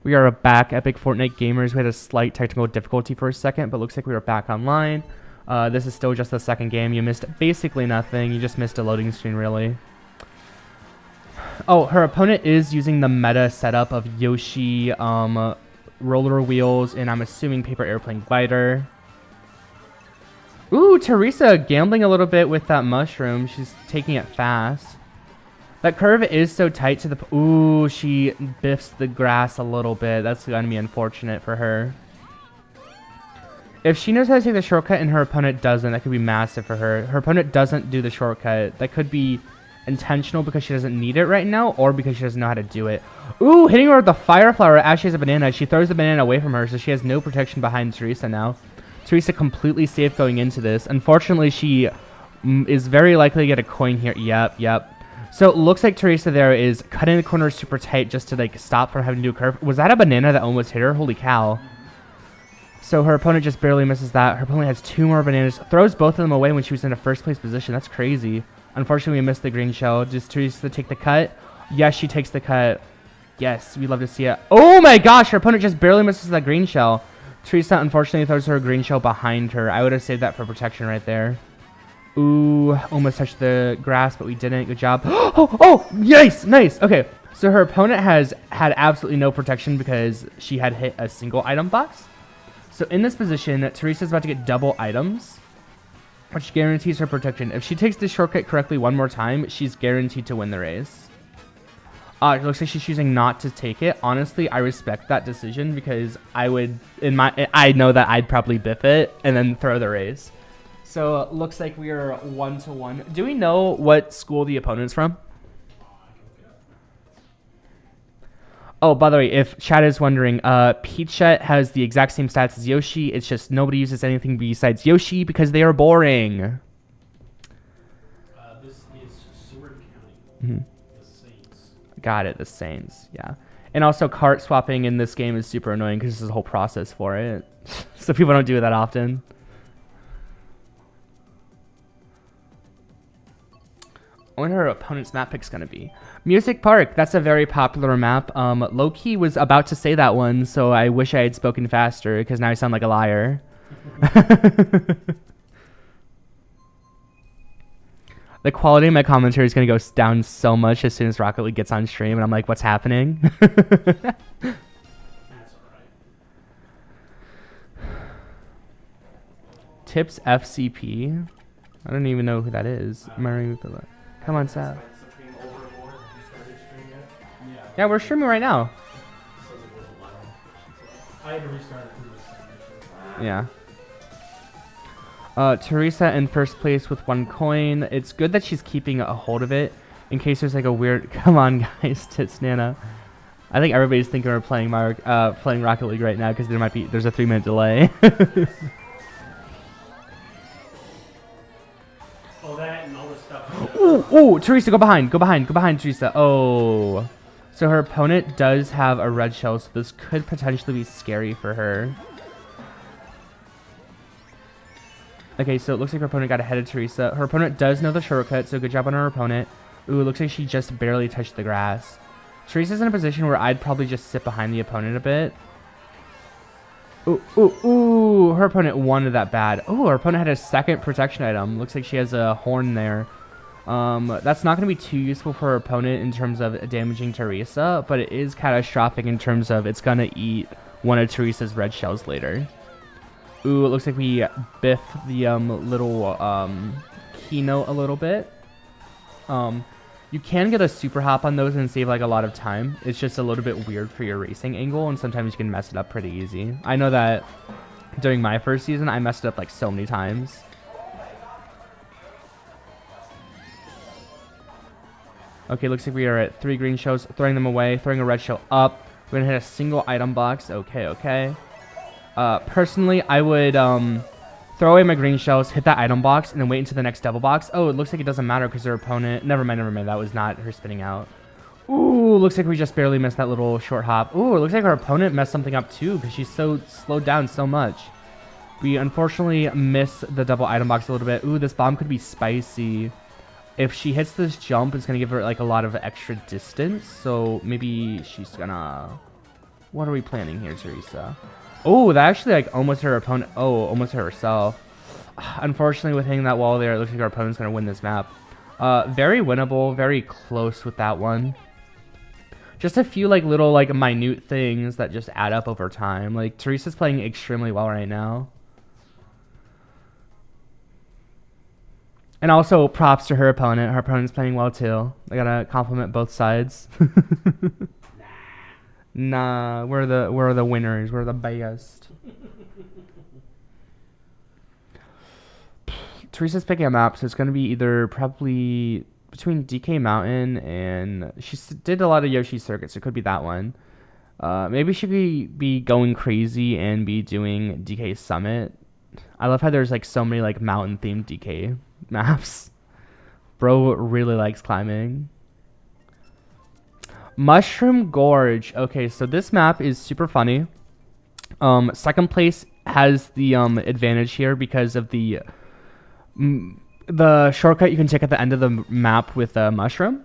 We are back, Epic Fortnite gamers. We had a slight technical difficulty for a second, but looks like we are back online. This is still just the second game. You missed basically nothing. You just missed a loading screen, really. Oh, her opponent is using the meta setup of Yoshi, roller wheels, and I'm assuming paper airplane glider. Ooh, Teresa gambling a little bit with that mushroom. She's taking it fast. That curve is so tight to the... Ooh, she biffs the grass a little bit. That's going to be unfortunate for her. If she knows how to take the shortcut and her opponent doesn't, that could be massive for her. Her opponent doesn't do the shortcut. That could be intentional because she doesn't need it right now, or because she doesn't know how to do it. Ooh, hitting her with the fire flower as she has a banana. She throws the banana away from her, so she has no protection behind Teresa now. Teresa completely safe going into this. Unfortunately, she is very likely to get a coin here. Yep. So it looks like Teresa there is cutting the corners super tight just to like stop from having to do a curve. Was that a banana that almost hit her? Holy cow. So her opponent just barely misses that. Her opponent has 2 more bananas. Throws both of them away when she was in a first place position. That's crazy. Unfortunately, we missed the green shell. Does Teresa take the cut? Yes, she takes the cut. Yes, we'd love to see it. Oh my gosh, her opponent just barely misses that green shell. Teresa unfortunately throws her green shell behind her. I would have saved that for protection right there. Ooh, almost touched the grass, but we didn't. Good job. Oh, nice. Okay, so her opponent has had absolutely no protection because she had hit a single item box. So in this position, Teresa's about to get double items, which guarantees her protection. If she takes the shortcut correctly one more time, she's guaranteed to win the race. It looks like she's choosing not to take it. Honestly, I respect that decision because I know that I'd probably biff it and then throw the race. So looks like we are 1-1. Do we know what school the opponent's from? Oh, by the way, if chat is wondering, Peachette has the exact same stats as Yoshi. It's just nobody uses anything besides Yoshi because they are boring. This is Seward County. Mm-hmm. The Saints. Got it, the Saints. Yeah. And also, Kart swapping in this game is super annoying because there's a whole process for it. So people don't do it that often. I wonder her opponent's map pick's gonna be. Music Park, that's a very popular map. Low-key was about to say that one, so I wish I had spoken faster, because now I sound like a liar. The quality of my commentary is gonna go down so much as soon as Rocket League gets on stream, and I'm like, what's happening? That's alright. Tips FCP? I don't even know who that is. Come on, Sal. Yeah, we're streaming right now. I had to restart it. Yeah. Teresa in first place with 1 coin. It's good that she's keeping a hold of it in case there's like a weird... Come on, guys, Tits Nana. I think everybody's thinking we're playing playing Rocket League right now because there's a 3-minute delay. Oh, that and all this stuff. Ooh, Teresa, go behind, Teresa. Oh. So her opponent does have a red shell, so this could potentially be scary for her. Okay, so it looks like her opponent got ahead of Teresa. Her opponent does know the shortcut, so good job on her opponent. Ooh, it looks like she just barely touched the grass. Teresa's in a position where I'd probably just sit behind the opponent a bit. Ooh, her opponent wanted that bad. Ooh, her opponent had a second protection item. Looks like she has a horn there. That's not going to be too useful for her opponent in terms of damaging Teresa, but it is catastrophic in terms of it's going to eat one of Teresa's red shells later. Ooh, it looks like we biff the little keynote a little bit. You can get a super hop on those and save like a lot of time. It's just a little bit weird for your racing angle, and sometimes you can mess it up pretty easy. I know that during my first season, I messed it up like so many times. Okay, looks like we are at 3 green shells, throwing them away, throwing a red shell up. We're gonna hit a single item box. Okay. Personally, I would throw away my green shells, hit that item box, and then wait until the next double box. Oh, it looks like it doesn't matter because her opponent... Never mind. That was not her spinning out. Ooh, looks like we just barely missed that little short hop. Ooh, it looks like her opponent messed something up too because she's so slowed down so much. We unfortunately miss the double item box a little bit. Ooh, this bomb could be spicy. If she hits this jump, it's going to give her like a lot of extra distance. So maybe she's going to... What are we planning here, Teresa? Oh, that actually like almost hit her opponent. Oh, almost hit herself. Unfortunately, with hitting that wall there, it looks like our opponent's going to win this map. Very winnable, very close with that one. Just a few like little like minute things that just add up over time. Like Teresa's playing extremely well right now. And also props to her opponent. Her opponent's playing well too. I gotta compliment both sides. Nah, we're the winners. We're the best. Teresa's picking a map, so it's gonna be either probably between DK Mountain and she did a lot of Yoshi circuits. So it could be that one. Maybe she could be going crazy and be doing DK Summit. I love how there's like so many like mountain themed DK maps. Bro really likes climbing. Mushroom Gorge. Okay, so this map is super funny. Second place has the advantage here because of the shortcut you can take at the end of the map with a mushroom.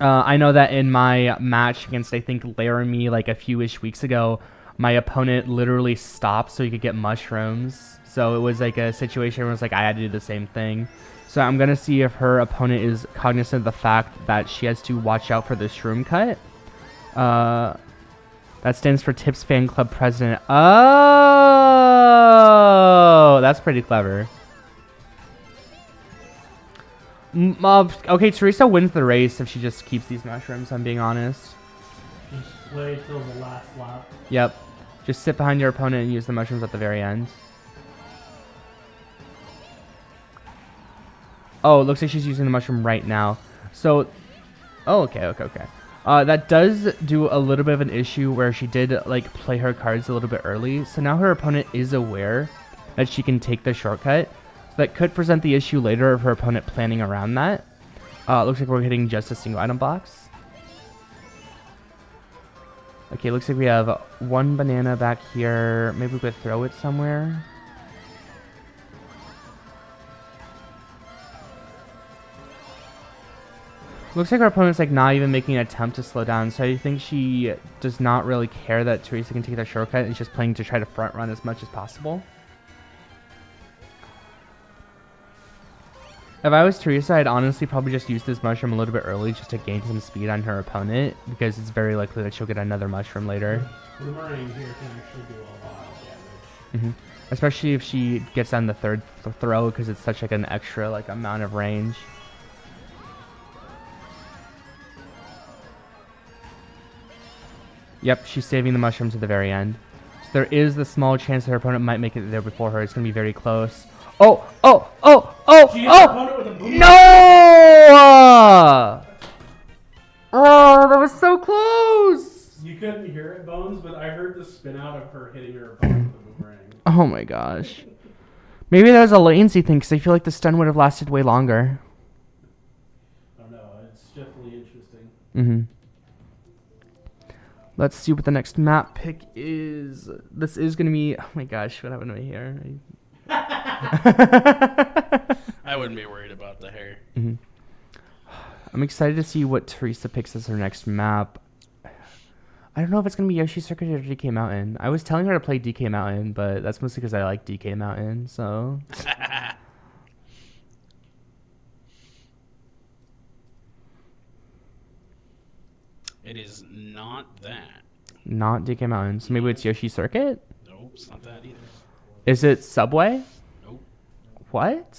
I know that in my match against I think Laramie like a few-ish weeks ago, my opponent literally stopped so he could get mushrooms. So it was like a situation where it was like I had to do the same thing. So I'm going to see if her opponent is cognizant of the fact that she has to watch out for the shroom cut. That stands for Tips Fan Club President. Oh, that's pretty clever. Okay, Teresa wins the race if she just keeps these mushrooms, I'm being honest. Just play till the last lap. Yep. Just sit behind your opponent and use the mushrooms at the very end. Oh, it looks like she's using the mushroom right now. So, oh, okay. That does do a little bit of an issue where she did like play her cards a little bit early. So now her opponent is aware that she can take the shortcut. So that could present the issue later of her opponent planning around that. Looks like we're hitting just a single item box. Okay, looks like we have one banana back here. Maybe we could throw it somewhere. Looks like our opponent's like not even making an attempt to slow down, so I think she does not really care that Teresa can take that shortcut. It's just playing to try to front run as much as possible. If I was Teresa, I'd honestly probably just use this mushroom a little bit early just to gain some speed on her opponent, because it's very likely that she'll get another mushroom later. Boomerang here can actually do a lot of damage. Especially if she gets on the third throw, because it's such like an extra like amount of range. Yep, she's saving the mushrooms at the very end. So there is the small chance that her opponent might make it there before her. It's going to be very close. Oh! She hit her opponent with a boomerang. No! Oh, that was so close! You couldn't hear it, Bones, but I heard the spin out of her hitting her opponent with a boomerang. Oh my gosh. Maybe that was a latency thing, because I feel like the stun would have lasted way longer. I don't know. It's definitely interesting. Let's see what the next map pick is. This is going to be... Oh my gosh, what happened to my hair? I wouldn't be worried about the hair. I'm excited to see what Teresa picks as her next map. I don't know if it's going to be Yoshi Circuit or DK Mountain. I was telling her to play DK Mountain, but that's mostly because I like DK Mountain, so... It is not that. Not DK Mountain. So maybe it's Yoshi Circuit? Nope, it's not that either. Is it Subway? Nope. What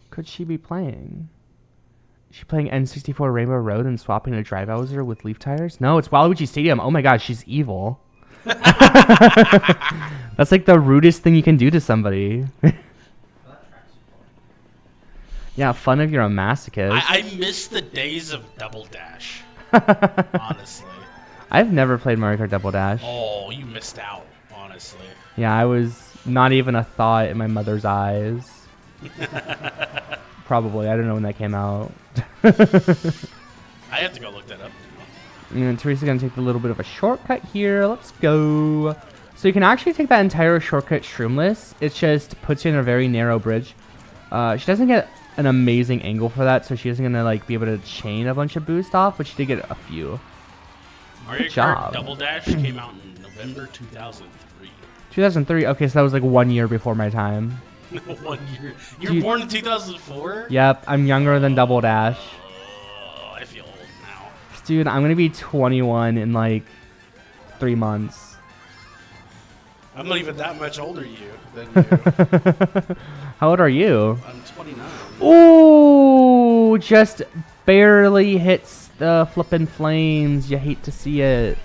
could she be playing? Is she playing N64 Rainbow Road and swapping a drive Bowser with leaf tires? No, it's Waluigi Stadium. Oh my gosh, she's evil. That's like the rudest thing you can do to somebody. Yeah, fun if you're a masochist. I miss the days of Double Dash. Honestly. I've never played Mario Kart Double Dash. Oh, you missed out, honestly. Yeah, I was not even a thought in my mother's eyes. Probably. I don't know when that came out. I have to go look that up. And Teresa's going to take a little bit of a shortcut here. Let's go. So you can actually take that entire shortcut shroomless. It just puts you in a very narrow bridge. She doesn't get an amazing angle for that, so she isn't going to like be able to chain a bunch of boost off, but she did get a few. Mario Kart job. Double Dash came out in November 2003. 2003. Okay, so that was like 1 year before my time. 1 year. You were born in 2004? Yep, I'm younger than Double Dash. Oh, I feel old now. Dude, I'm gonna be 21 in like 3 months. I'm not even that much older than you. How old are you? I'm 29. Ooh, just barely hits the flippin' flames. You hate to see it.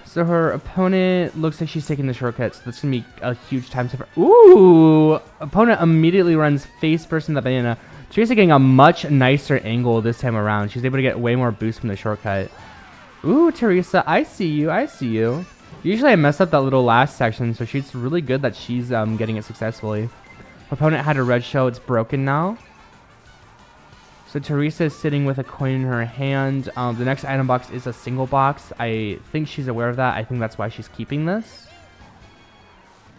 So her opponent looks like she's taking the shortcut, so that's going to be a huge time saver. Ooh! Opponent immediately runs face first in the banana. Teresa getting a much nicer angle this time around. She's able to get way more boost from the shortcut. Ooh, Teresa, I see you. I see you. Usually I mess up that little last section, so she's really good that she's getting it successfully. Her opponent had a red shell. It's broken now. So Teresa is sitting with a coin in her hand. The next item box is a single box. I think she's aware of that. I think that's why she's keeping this.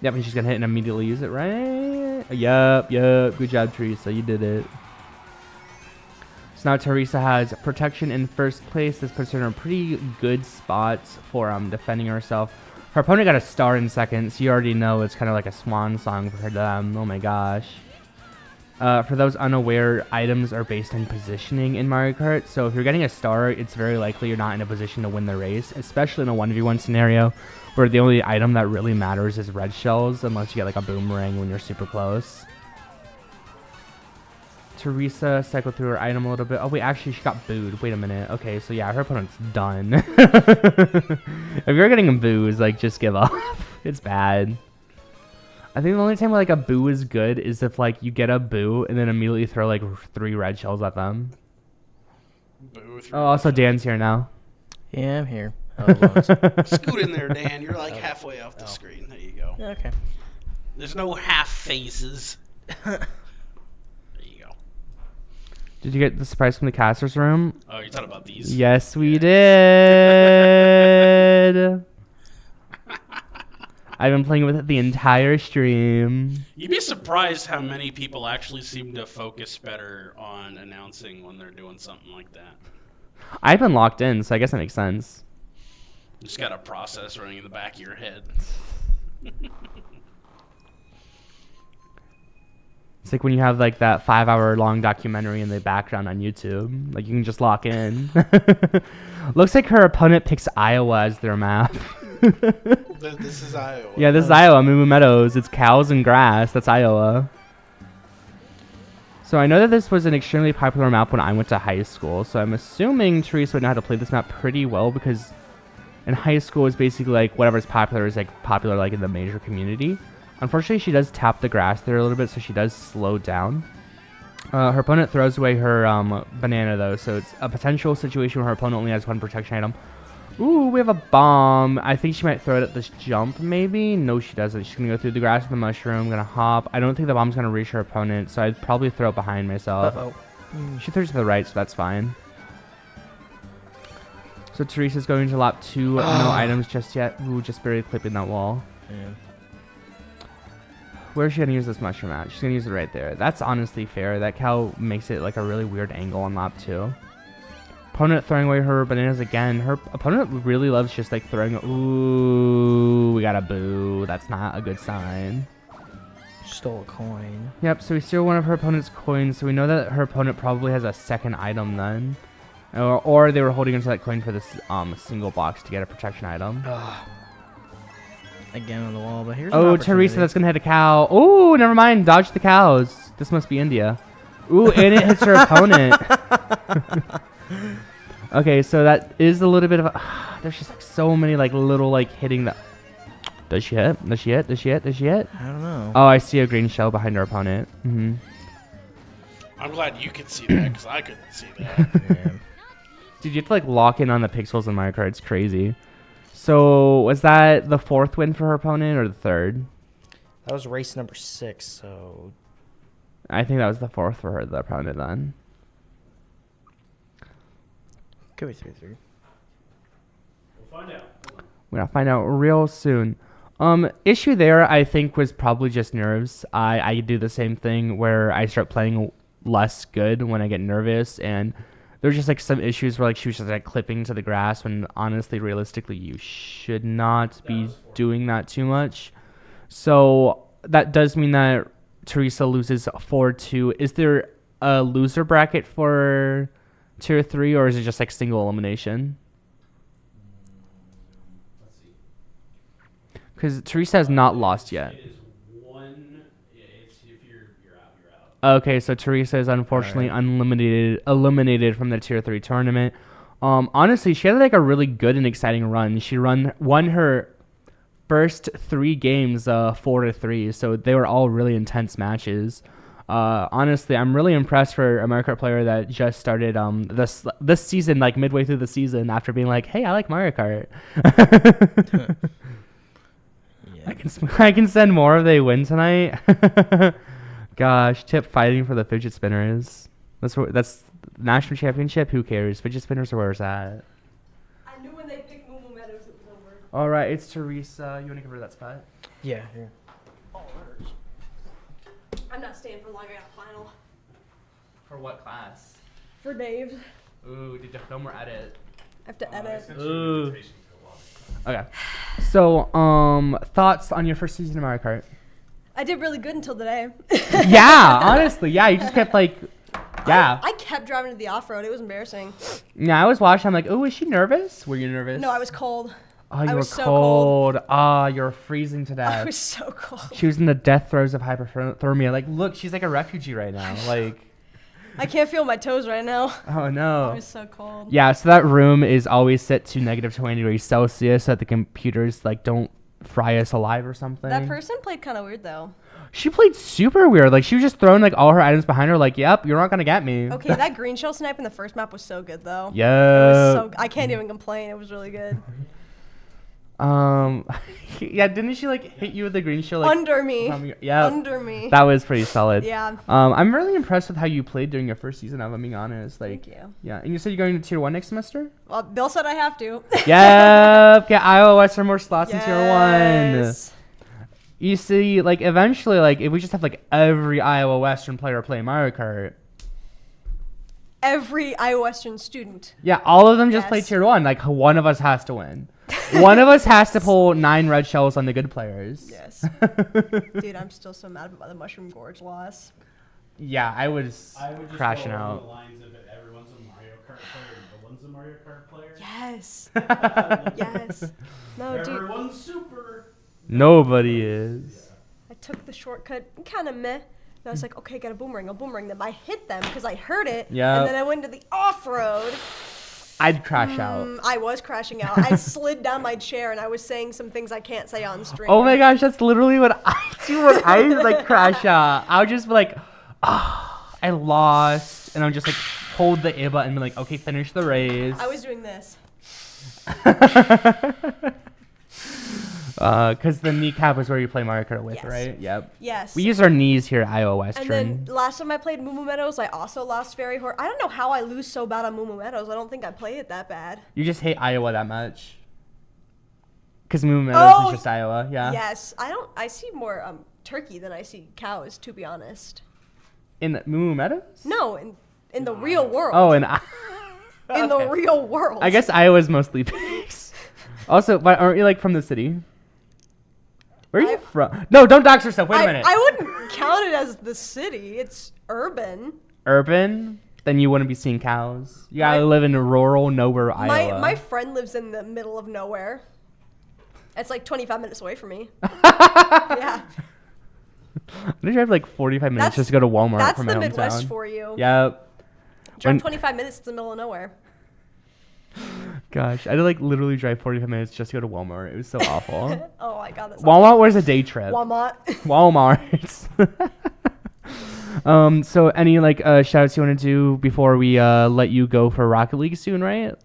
Yep, and she's going to hit and immediately use it, right? Yep. Good job, Teresa. You did it. So now Teresa has protection in first place. This puts her in a pretty good spot for defending herself. Her opponent got a star in second, so you already know it's kind of like a swan song for them. Oh my gosh. For those unaware, items are based on positioning in Mario Kart. So if you're getting a star, it's very likely you're not in a position to win the race, especially in a 1v1 scenario where the only item that really matters is red shells, unless you get like a boomerang when you're super close. Teresa cycled through her item a little bit. Oh wait, actually she got booed. Wait a minute. Okay, so yeah, her opponent's done. If you're getting booed, like just give up. It's bad. I think the only time like a boo is good is if like you get a boo and then immediately throw like 3 red shells at them. Boo, Oh, also Dan's here now. Yeah, I'm here. Scoot in there, Dan. You're like halfway off the screen. There you go. Okay. There's no half faces. There you go. Did you get the surprise from the caster's room? Oh, you're talking about these? Yes, we did. I've been playing with it the entire stream. You'd be surprised how many people actually seem to focus better on announcing when they're doing something like that. I've been locked in, so I guess that makes sense. You just got a process running in the back of your head. It's like when you have like that 5-hour long documentary in the background on YouTube. Like you can just lock in. Looks like her opponent picks Iowa as their map. This is Iowa. Yeah, this is Iowa, Moo Meadows. It's cows and grass. That's Iowa. So I know that this was an extremely popular map when I went to high school. So I'm assuming Teresa would know how to play this map pretty well because in high school it's basically like whatever's popular is like popular like in the major community. Unfortunately, she does tap the grass there a little bit, so she does slow down. Her opponent throws away her banana though, so it's a potential situation where her opponent only has 1 protection item. Ooh, we have a bomb. I think she might throw it at this jump, maybe. No, she doesn't. She's going to go through the grass with the mushroom. Going to hop. I don't think the bomb's going to reach her opponent, so I'd probably throw it behind myself. She throws to the right, so that's fine. So Teresa's going to lap 2. No items just yet. Ooh, just barely clipping that wall. Yeah. Where's she going to use this mushroom at? She's going to use it right there. That's honestly fair. That cow makes it like a really weird angle on lap 2. Opponent throwing away her bananas again. Her opponent really loves just like throwing. Ooh, we got a boo. That's not a good sign. Stole a coin. Yep, so we steal one of her opponent's coins. So we know that her opponent probably has a second item then. Or they were holding onto that coin for this single box to get a protection item. Again on the wall, but here's Oh, Teresa, that's going to hit a cow. Oh, never mind. Dodge the cows. This must be India. Ooh, and it hits her opponent. Okay, so that is a little bit of a... there's just like so many like little like hitting that... Does she hit? Does she hit? Does she hit? Does she hit? I don't know. Oh, I see a green shell behind her opponent. I'm glad you could see that because I couldn't see that. Yeah. Dude, you have to like lock in on the pixels in Mario Kart. It's crazy. So was that the 4th win for her opponent or the 3rd? That was race number 6, so... I think that was the 4th for her, the opponent then. Could be 3-3. We'll find out. We're gonna find out real soon. Issue there, I think, was probably just nerves. I do the same thing where I start playing less good when I get nervous, and there's just like some issues where like she was just like clipping to the grass when honestly, realistically, you should not be doing that too much. So that does mean that Teresa loses 4-2. Is there a loser bracket for tier 3, or is it just like single elimination? Let's see. Because Teresa has not lost yet. It is one. It's if you're out, you're out. Okay, so Teresa is unfortunately eliminated from the tier 3 tournament. Honestly, she had like a really good and exciting run. She won her first 3 games 4-3, so they were all really intense matches. Honestly, I'm really impressed for a Mario Kart player that just started this season, like midway through the season, after being like, hey, I like Mario Kart. I can send more if they win tonight. Gosh, Tip fighting for the fidget spinners. That's national championship. Who cares? Fidget spinners are where it's at. I knew when they picked Moo Moo Meadows it was over. All right, it's Teresa. You want to give her that spot? Yeah. Here. I'm not staying for long. I got a final. For what class? For Dave. Ooh, did you no more edit? I have to edit. Ooh. Okay. So, thoughts on your first season of Mario Kart? I did really good until today. Yeah, honestly, yeah. You just kept like, yeah. I kept driving to the off-road. It was embarrassing. Yeah, I was watching. I'm like, oh, is she nervous? Were you nervous? No, I was cold. Oh, you I were was so cold. Ah, you're freezing to I death. was so cold. She was in the death throes of hypothermia. Like, look, she's like a refugee right now. Like, I can't feel my toes right now. oh no. I was so cold. Yeah, so that room is always set to negative 20 degrees Celsius so that the computers like don't fry us alive or something. That person played kind of weird though. She played super weird. Like, she was just throwing like all her items behind her. Like, yep, you're not gonna get me. Okay, that green shell snipe in the first map was so good though. It Yeah. was so. I can't even complain. It was really good. Yeah, didn't she like hit you with the green shell? Like, Under me. Yeah. Under me. That was pretty solid. Yeah. I'm really impressed with how you played during your first season. If I'm being honest. Like, Thank you. yeah. And you said you're going to tier 1 next semester? Well, Bill said I have to. Yep. Get Iowa Western more slots in tier 1. Yes. You see, like, eventually, like, if we just have like every Iowa Western player play Mario Kart. Every Iowa Western student. Yeah, all of them just play Yes. tier 1. Like, one of us has to win. One of us has to pull 9 red shells on the good players. Yes. Dude, I'm still so mad about the Mushroom Gorge loss. Yeah, I was I would just crashing go along out. the lines of it, everyone's a Mario Kart player and no one's a Mario Kart player. Yes. Yes. No, dude. Everyone's super. Nobody is. I took the shortcut, kind of meh. And I was like, okay, got a boomerang. I'll boomerang them. I hit them because I heard it. Yeah. And then I went to the off-road. I'd crash out. I was crashing out. I slid down my chair and I was saying some things I can't say on stream. Oh my gosh, that's literally what I do when I like crash out. I would just be like, I lost. And I would just like hold the A button and be like, okay, finish the race. I was doing this. Because the kneecap is where you play Mario Kart with, Yes. right? Yep. Yes. We use our knees here at Iowa And Western. then last time I played Moo Moo Meadows, I also lost very hard. I don't know how I lose so bad on Moo Moo Meadows. I don't think I play it that bad. You just hate Iowa that much. Because Moon Meadows is just Iowa, yeah. Yes. I see more turkey than I see cows, to be honest. In Moon Meadows? No, in the real world. Oh, in In the real world. I guess Iowa's mostly pigs. Also, but aren't you like from the city? Where are you from? No, don't dox yourself. Wait a minute. I wouldn't count it as the city. It's urban. Urban? Then you wouldn't be seeing cows. You gotta live in rural nowhere, Iowa. My friend lives in the middle of nowhere. It's like 25 minutes away from me. Yeah. I'm gonna drive like 45 minutes just to go to Walmart That's from my the hometown. Midwest for you. Yep. Drive 25 minutes to the middle of nowhere. Gosh, I had to like literally drive 45 minutes just to go to Walmart. It was so awful. Oh my god, that's Walmart was a day trip. Walmart. Walmart. So any like shout-outs you want to do before we let you go for Rocket League soon, right?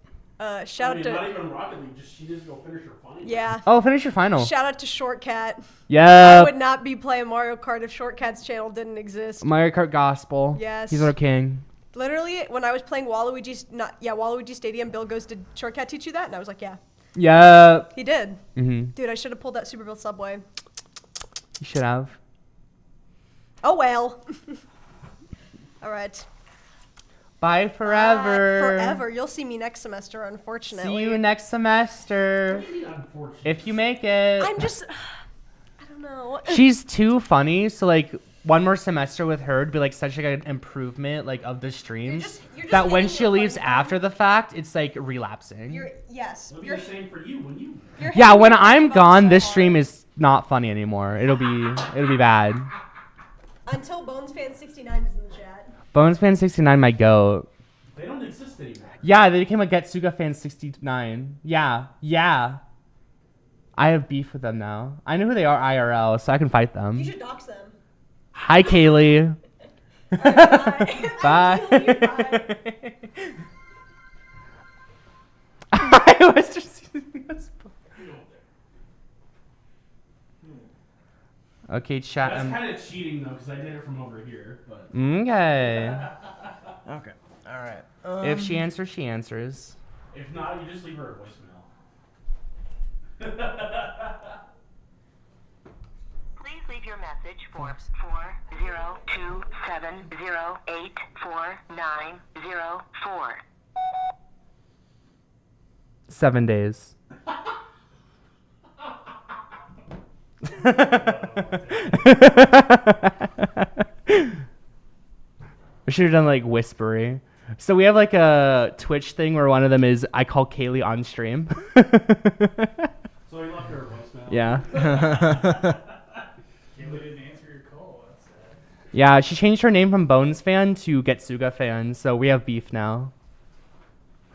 Shout out not to even Rocket League, just she just go finish her final. yeah. Oh, finish your final. Shout out to Shortcat. I Yeah. would not be playing Mario Kart if Shortcat's channel didn't exist. Mario Kart Gospel. Yes. He's our king. Literally, when I was playing Waluigi Stadium, Bill goes, "Did Shortcat teach you that?" And I was like, "Yeah." Yeah. He did. Mhm. Dude, I should have pulled that Superville subway. You should have. Oh well. All right. Bye forever. Forever. You'll see me next semester, unfortunately. See you next semester. What do you mean, unfortunate? If you make it. I'm just... I don't know. She's too funny, so like one more semester with her would be like such like an improvement like of the streams you're just that when hitting she the leaves funny after the fact, it's like relapsing. Yes. It'll be the same for you when you. You're Yeah, hitting when the funny I'm button gone, so this hard. stream is not funny anymore. It'll be bad. Until BonesFan69 is in the chat. BonesFan69, my goat. They don't exist anymore. Yeah, they became a Getsuga fan 69. Yeah. I have beef with them now. I know who they are IRL, so I can fight them. You should dox them. Hi, Kaylee. Bye. Bye. I kill you, bye. I was just using this. Okay, chat. That's kind of cheating though, because I did it from over here. But Okay. Okay. All right. If she answers, she answers. if not, you just leave her a voicemail. Please leave your message for 40270844904. 7 days. I should have done like whispery. So we have like a Twitch thing where one of them is I call Kaylee on stream. So he left her a voicemail. Yeah. Kaylee didn't answer your call. That's sad. Yeah, she changed her name from Bones fan to Getsuga fan, so we have beef now.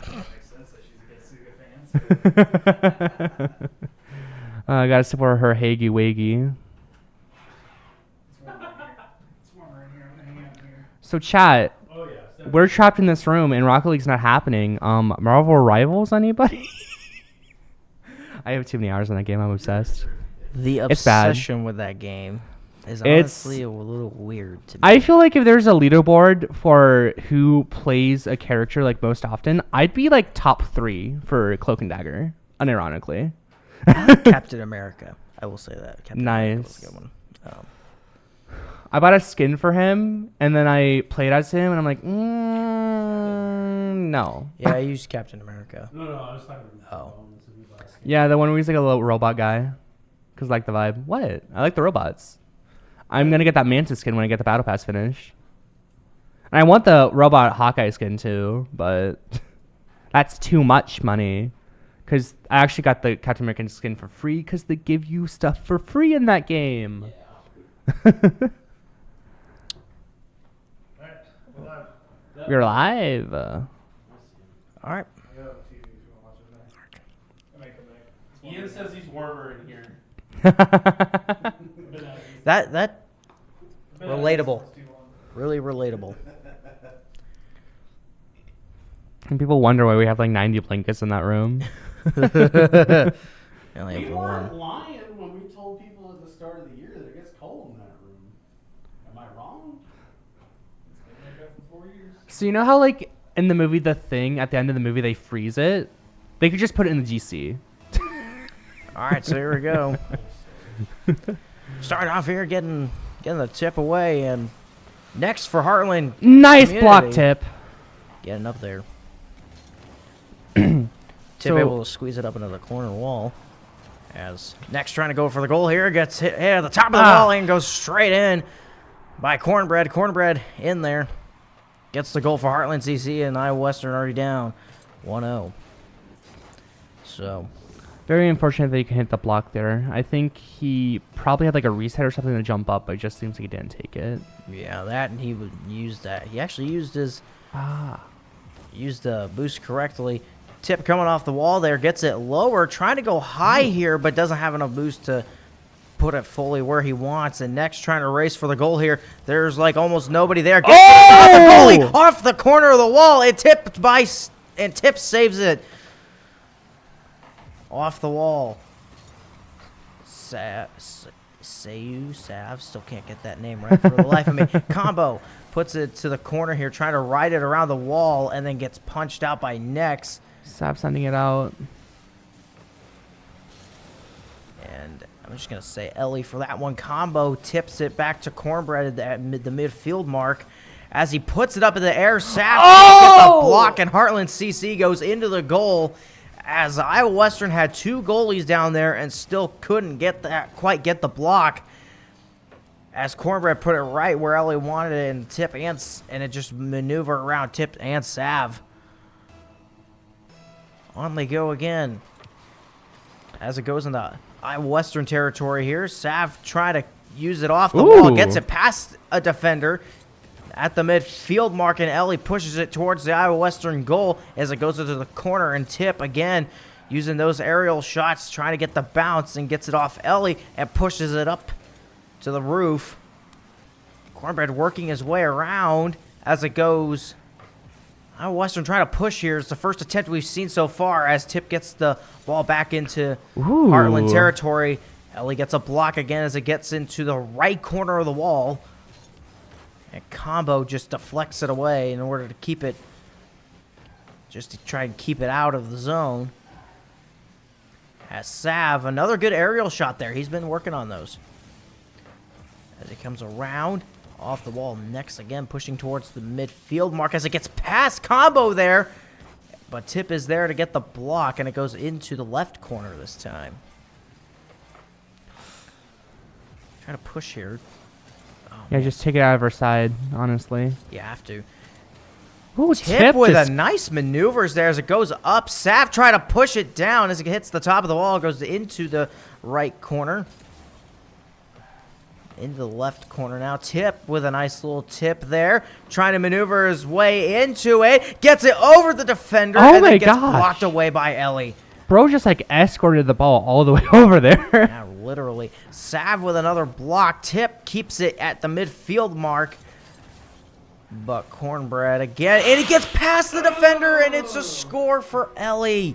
Makes sense that she's a Getsuga fan. I gotta support her Haggy Waggy. It's warmer in here. I'm gonna hang out here. So chat, Oh yeah. we're trapped in this room and Rocket League's not happening. Marvel Rivals, anybody? I have too many hours on that game. I'm obsessed. The It's bad. obsession with that game is It's- honestly a little weird to me. I feel like if there's a leaderboard for who plays a character like most often, I'd be like top 3 for Cloak and Dagger, unironically. Captain America. I will say that. Captain America was a Nice. good one. I bought a skin for him, and then I played as him, and I'm like, no. Yeah, I used Captain America. No, I was talking about Oh. Bones and the last game. Yeah, the one where he's like a little robot guy. Because I like the vibe. What? I like the robots. I'm going to get that Mantis skin when I get the Battle Pass finished. And I want the robot Hawkeye skin too, but that's too much money. Because I actually got the Captain American skin for free because they give you stuff for free in that game. Alright, we're live. We're live. All right. I got a TV if you want to watch it. I might come back. Ian says he's warmer in here. That relatable. Really relatable. And people wonder why we have like 90 blankets in that room. I only We have weren't one. lying when we told people at the start of the year that it gets cold in that room. Am I wrong? It's been like that for 4 years. So you know how like in the movie The Thing, at the end of the movie they freeze it? They could just put it in the GC. All right, so here we go. Starting off here, getting the tip away, and next for Heartland, Nice block Community. tip. getting up there. Tip So- able to squeeze it up into the corner wall. As next trying to go for the goal here, gets hit at the top of the wall and goes straight in by Cornbread. Cornbread in there. Gets the goal for Heartland CC, and Iowa Western already down 1-0. So, Very unfortunate that he can hit the block there. I think he probably had like a reset or something to jump up, but it just seems like he didn't take it. yeah, that, and he would use that. He actually used his used the boost correctly. Tip coming off the wall there, gets it lower, trying to go high here, but doesn't have enough boost to put it fully where he wants. And next trying to race for the goal here. There's like almost nobody there. Gets it off the goalie, off the corner of the wall. It tipped by, and Tip saves it. Off the wall. Sav, still can't get that name right for the life of me. Combo puts it to the corner here, trying to ride it around the wall, and then gets punched out by Nex. Stop sending it out. And I'm just going to say Ellie for that one. Combo tips it back to Cornbread at the midfield mark As he puts it up in the air, Sav gets the block, and Heartland CC goes into the goal. As Iowa Western had 2 goalies down there and still couldn't quite get the block. As Cornbread put it right where Ellie wanted it, and Tip and it just maneuvered around Tip and Sav. On they go again. As it goes into Iowa Western territory here, Sav trying to use it off the wall, gets it past a defender at the midfield mark, and Ellie pushes it towards the Iowa Western goal as it goes into the corner, and Tip again using those aerial shots, trying to get the bounce, and gets it off Ellie and pushes it up to the roof. Cornbread working his way around as it goes. Iowa Western trying to push here. It's the first attempt we've seen so far as Tip gets the ball back into Heartland territory. Ellie gets a block again as it gets into the right corner of the wall. And Combo just deflects it away in order to keep it, just to try and keep it out of the zone. As Sav, another good aerial shot there. He's been working on those. As it comes around, off the wall next again, pushing towards the midfield mark as it gets past Combo there. But Tip is there to get the block, and it goes into the left corner this time. Trying to push here. Yeah, just take it out of her side, honestly. You have to. Ooh, Tip with a nice maneuvers there as it goes up. Sav trying to push it down as it hits the top of the wall. It goes into the right corner. Into the left corner now. Tip with a nice little tip there. Trying to maneuver his way into it. Gets it over the defender. Oh and my then gets gosh. blocked away by Ellie. Bro just like escorted the ball all the way over there. Yeah, literally. Sav with another block. Tip keeps it at the midfield mark. But Cornbread again. And he gets past the defender, and it's a score for Ellie.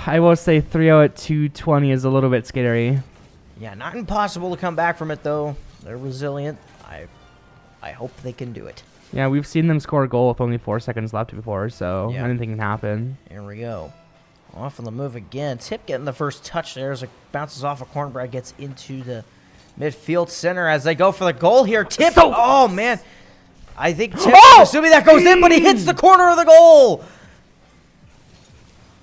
I will say 3-0 at 2:20 is a little bit scary. Yeah, not impossible to come back from it, though. They're resilient. I hope they can do it. Yeah, we've seen them score a goal with only 4 seconds left before, so Yeah. anything can happen. Here we go. Off on the move again. Tip getting the first touch there as it bounces off of Cornbread, gets into the midfield center as they go for the goal here. Tip, oh man. I think Tip, assuming that goes in, but he hits the corner of the goal.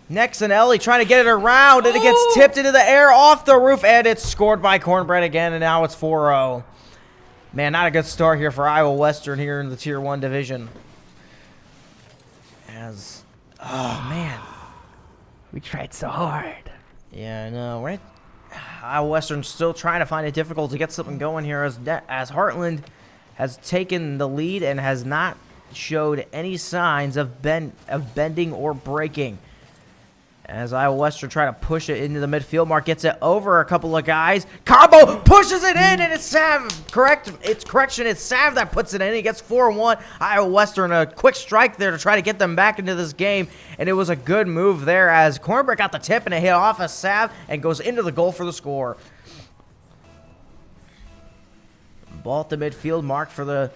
Next, and Ellie trying to get it around, and it gets tipped into the air off the roof, and it's scored by Cornbread again, and now it's 4-0. Man, not a good start here for Iowa Western here in the Tier 1 division. As, oh man. We tried so hard. Yeah, I know, right? Iowa Western still trying to find it difficult to get something going here as Heartland has taken the lead and has not showed any signs of bending or breaking. As Iowa Western try to push it into the midfield mark, gets it over a couple of guys. Combo pushes it in, and it's Sav. It's Sav that puts it in. He gets 4-1. Iowa Western a quick strike there to try to get them back into this game, and it was a good move there as Cornbread got the tip and it hit off of Sav and goes into the goal for the score. Ball at the midfield mark for the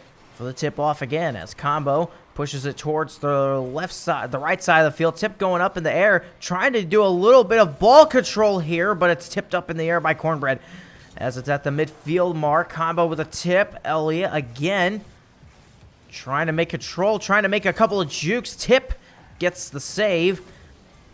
tip off again as Combo pushes it towards the left side, the right side of the field. Tip going up in the air, trying to do a little bit of ball control here, but it's tipped up in the air by Cornbread. As it's at the midfield mark, Combo with a tip. Elliott again trying to make control, trying to make a couple of jukes. Tip gets the save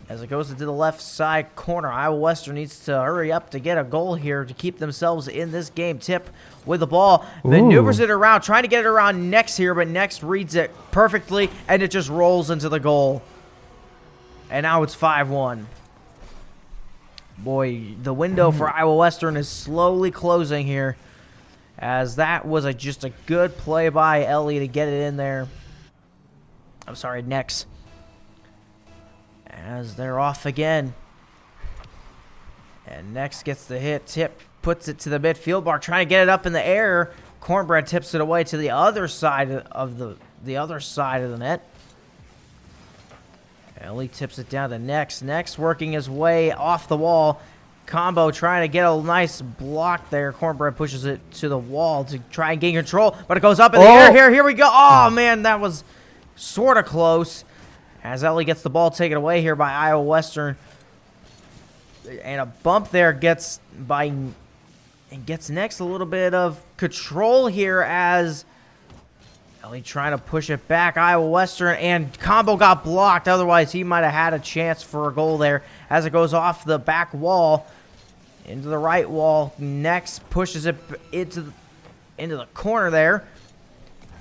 as it goes into the left side corner. Iowa Western needs to hurry up to get a goal here to keep themselves in this game. Tip with the ball, maneuvers it around, trying to get it around Next here, but Next reads it perfectly, and it just rolls into the goal. And now it's 5-1. Boy, the window for Iowa Western is slowly closing here, as that was just a good play by Ellie to get it in there. I'm sorry, Next. As they're off again. And Next gets the hit. Tip puts it to the midfield mark, trying to get it up in the air. Cornbread tips it away to the other side of the net. Ellie tips it down to Next. Next working his way off the wall. Combo trying to get a nice block there. Cornbread pushes it to the wall to try and gain control, but it goes up in the air. Here we go. Oh man, that was sort of close. As Ellie gets the ball taken away here by Iowa Western. And a bump there gets Next a little bit of control here as Ellie trying to push it back. Iowa Western, and combo got blocked. Otherwise, he might have had a chance for a goal there as it goes off the back wall into the right wall. Next, pushes it into the corner there.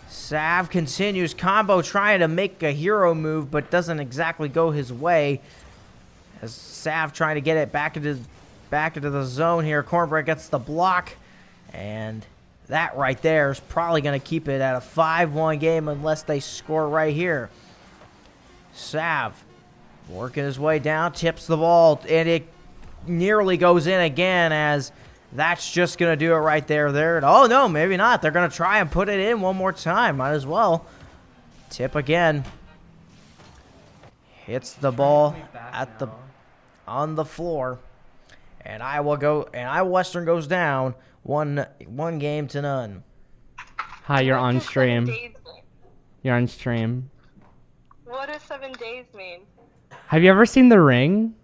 Sav continues. Combo trying to make a hero move, but doesn't exactly go his way. As Sav trying to get it back into the zone here. Cornbread gets the block, and that right there is probably going to keep it at a 5-1 game unless they score right here. Sav working his way down, tips the ball, and it nearly goes in again, as that's just going to do it right there. Oh, no, maybe not. They're going to try and put it in one more time. Might as well. Tip again. Hits the ball on the floor. And Iowa Western goes down 1-0. Hi, you're on What does 7 stream. days mean? You're on stream. What does 7 days mean? Have you ever seen The Ring?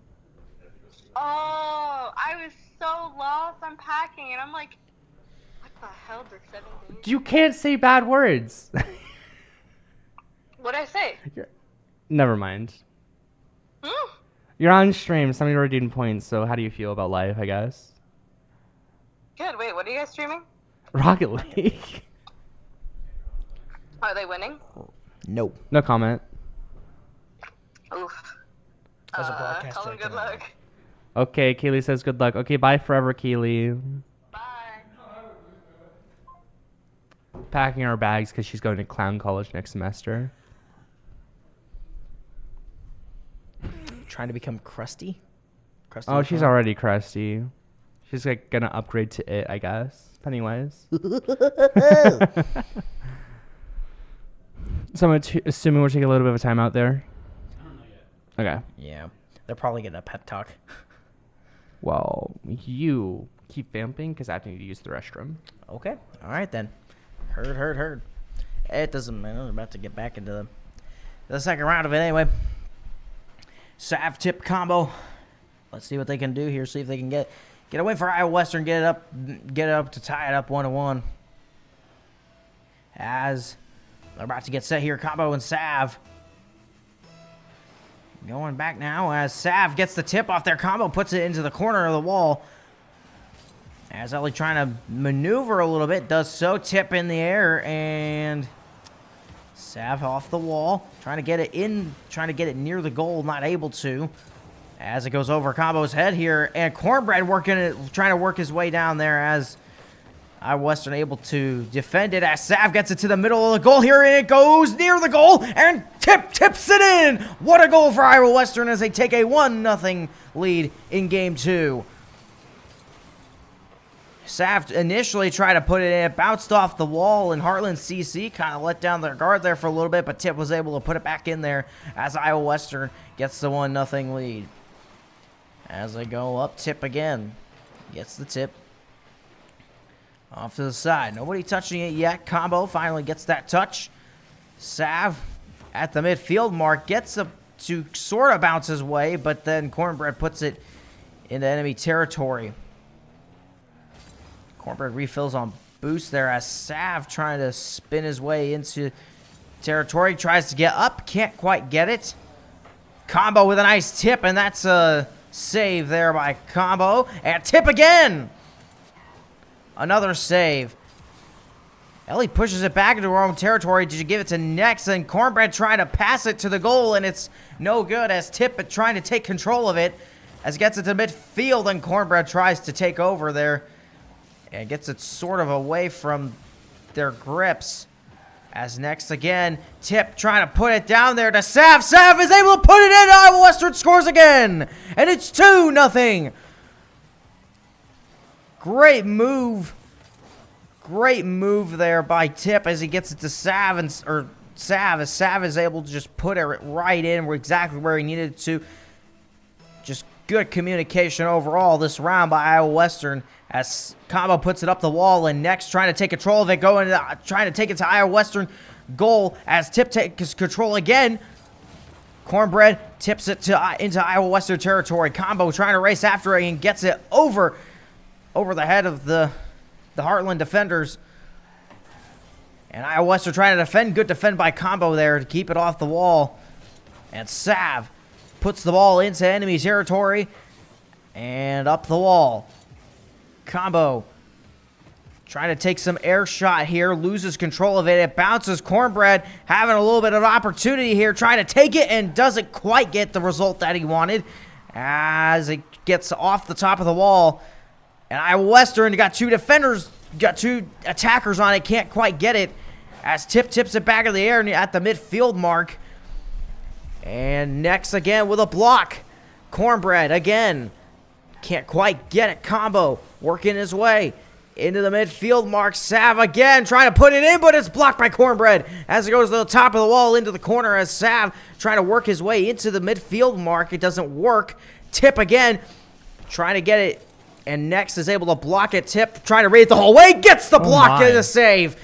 Oh, I was so lost unpacking, and I'm like, what the hell does 7 days? You can't say bad words. What'd I say? Never mind. Hmm? You're on stream. Somebody already doing points. So how do you feel about life? I guess. Good. Wait, what are you guys streaming? Rocket League. Are they winning? Nope. No comment. Oof. As a broadcaster, Tell them I good cannot. luck. Okay, Keely says good luck. Okay, bye forever, Keely. Bye. Packing our bags because she's going to clown college next semester. Trying to become crusty? Crusty Oh, the she's Clown? already crusty. She's like gonna upgrade to it, I guess. Pennywise. So I'm assuming we're taking a little bit of a time out there. Okay. Yeah. They're probably getting a pep talk. Well, you keep vamping because I have to need to use the restroom. Okay. All right, then. Heard. It doesn't matter. I'm about to get back into the second round of it anyway. Sav tip combo. Let's see what they can do here. See if they can get a win for Iowa Western. Get it up to tie it up 1-1. As they're about to get set here, combo and Sav. Going back now as Sav gets the tip off their combo, puts it into the corner of the wall. As Ellie trying to maneuver a little bit, does so, tip in the air, and Sav off the wall, trying to get it in, trying to get it near the goal, not able to. As it goes over Combo's head here, and Cornbread trying to work his way down there as Iowa Western able to defend it as Sav gets it to the middle of the goal here, and it goes near the goal, and tips it in! What a goal for Iowa Western as they take a 1-0 lead in Game 2. Sav initially tried to put it in. It bounced off the wall, and Heartland CC kind of let down their guard there for a little bit, but Tip was able to put it back in there as Iowa Western gets the 1-0 lead. As they go up, Tip again. Gets the tip. Off to the side. Nobody touching it yet. Combo finally gets that touch. Sav at the midfield mark gets to sort of bounce his way, but then Cornbread puts it into enemy territory. Cornbread refills on boost there as Sav trying to spin his way into territory. Tries to get up. Can't quite get it. Combo with a nice tip, and that's a save there by Combo. And tip again. Another save. Ellie pushes it back into her own territory. Did you give it to Next? And Cornbread trying to pass it to the goal, and it's no good as Tip trying to take control of it. As it gets it to midfield, and Cornbread tries to take over there. And gets it sort of away from their grips. As Next again, Tip trying to put it down there to Sav. Sav is able to put it in. Iowa Western scores again. And it's 2-0. Great move. Great move there by Tip as he gets it to Sav. As Sav is able to just put it right in exactly where he needed to. Just good communication overall this round by Iowa Western. As Combo puts it up the wall, and Next trying to take control of it, trying to take it to Iowa Western goal as Tip takes control again. Cornbread tips it into Iowa Western territory. Combo trying to race after it and gets it over the head of the Heartland defenders. And Iowa Western trying to defend. Good defend by Combo there to keep it off the wall. And Sav puts the ball into enemy territory. And up the wall. Combo trying to take some air shot here. Loses control of it. It bounces. Cornbread having a little bit of opportunity here. Trying to take it and doesn't quite get the result that he wanted. As it gets off the top of the wall. And Iowa Western got two defenders. Got two attackers on it. Can't quite get it. As Tip tips it back in the air at the midfield mark. And next again with a block. Cornbread again. Can't quite get it. Combo working his way into the midfield mark. Sav again trying to put it in, but it's blocked by Cornbread as it goes to the top of the wall into the corner as Sav trying to work his way into the midfield mark. It doesn't work. Tip again trying to get it, and next is able to block it. Tip trying to raid it the whole way. Gets the block and the save.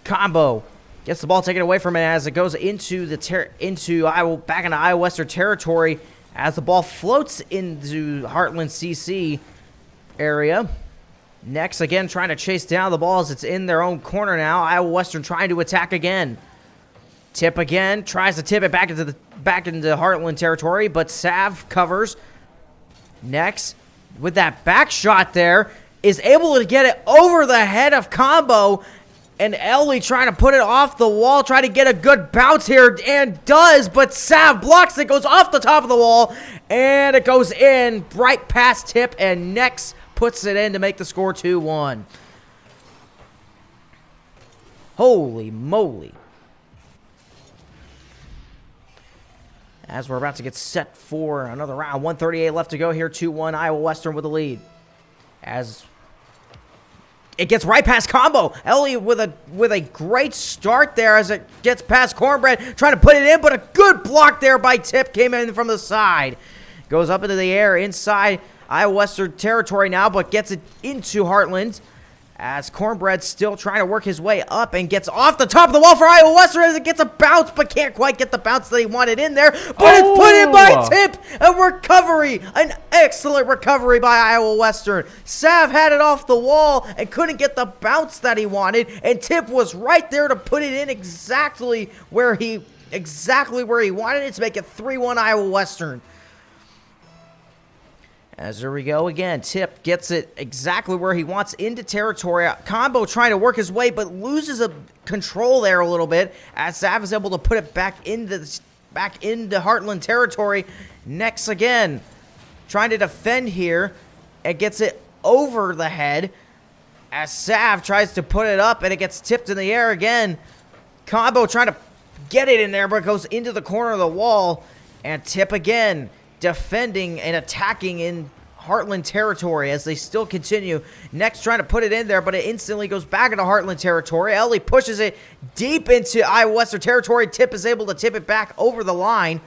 Combo gets the ball taken away from it as it goes into the back into Iowa Western territory as the ball floats into Heartland CC area. Next, again, trying to chase down the ball as it's in their own corner now. Iowa Western trying to attack again. Tip again, tries to tip it back into Heartland territory, but Sav covers. Next, with that back shot there, is able to get it over the head of Combo, and Ellie trying to put it off the wall, trying to get a good bounce here, and does, but Sav blocks it, goes off the top of the wall, and it goes in right past Tip, and next puts it in to make the score 2-1. Holy moly. As we're about to get set for another round. 1:38 left to go here. 2-1 Iowa Western with the lead. As it gets right past Combo. Ellie with a great start there as it gets past Cornbread. Trying to put it in, but a good block there by Tip. Came in from the side. Goes up into the air inside Iowa Western territory now, but gets it into Heartland. As Cornbread still trying to work his way up and gets off the top of the wall for Iowa Western as it gets a bounce, but can't quite get the bounce that he wanted in there. But it's put in by Tip. A recovery. An excellent recovery by Iowa Western. Sav had it off the wall and couldn't get the bounce that he wanted. And Tip was right there to put it in exactly where he wanted it to make it 3-1 Iowa Western. As there we go again. Tip gets it exactly where he wants into territory. Combo trying to work his way, but loses a control there a little bit. As Sav is able to put it back into Heartland territory. Next again. Trying to defend here. And gets it over the head. As Sav tries to put it up and it gets tipped in the air again. Combo trying to get it in there, but it goes into the corner of the wall. And Tip again. Defending and attacking in Heartland territory as they still continue. Next trying to put it in there, but it instantly goes back into Heartland territory. Ellie pushes it deep into Iowa Western territory. Tip is able to tip it back over the line.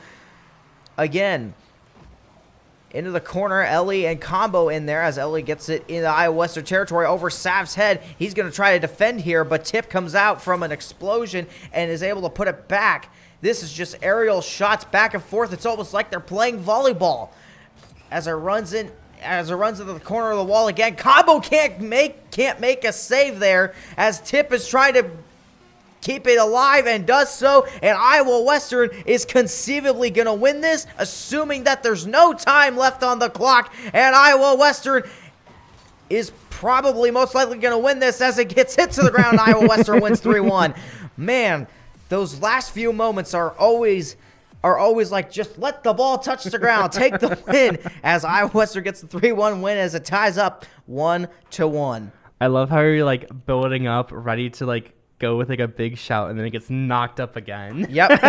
Again, into the corner. Ellie and Combo in there as Ellie gets it in the Iowa Western territory over Sav's head. He's going to try to defend here, but Tip comes out from an explosion and is able to put it back. This is just aerial shots back and forth. It's almost like they're playing volleyball. As it runs into the corner of the wall again. Combo can't make a save there as Tip is trying to keep it alive and does so. And Iowa Western is conceivably going to win this, assuming that there's no time left on the clock. And Iowa Western is probably most likely going to win this as it gets hit to the ground. Iowa Western wins 3-1. Man, those last few moments are always like, just let the ball touch the ground. Take the win as Iowa Western gets the 3-1 win as it ties up 1-1. I love how you're like building up, ready to like go with like a big shout, and then it gets knocked up again. Yep.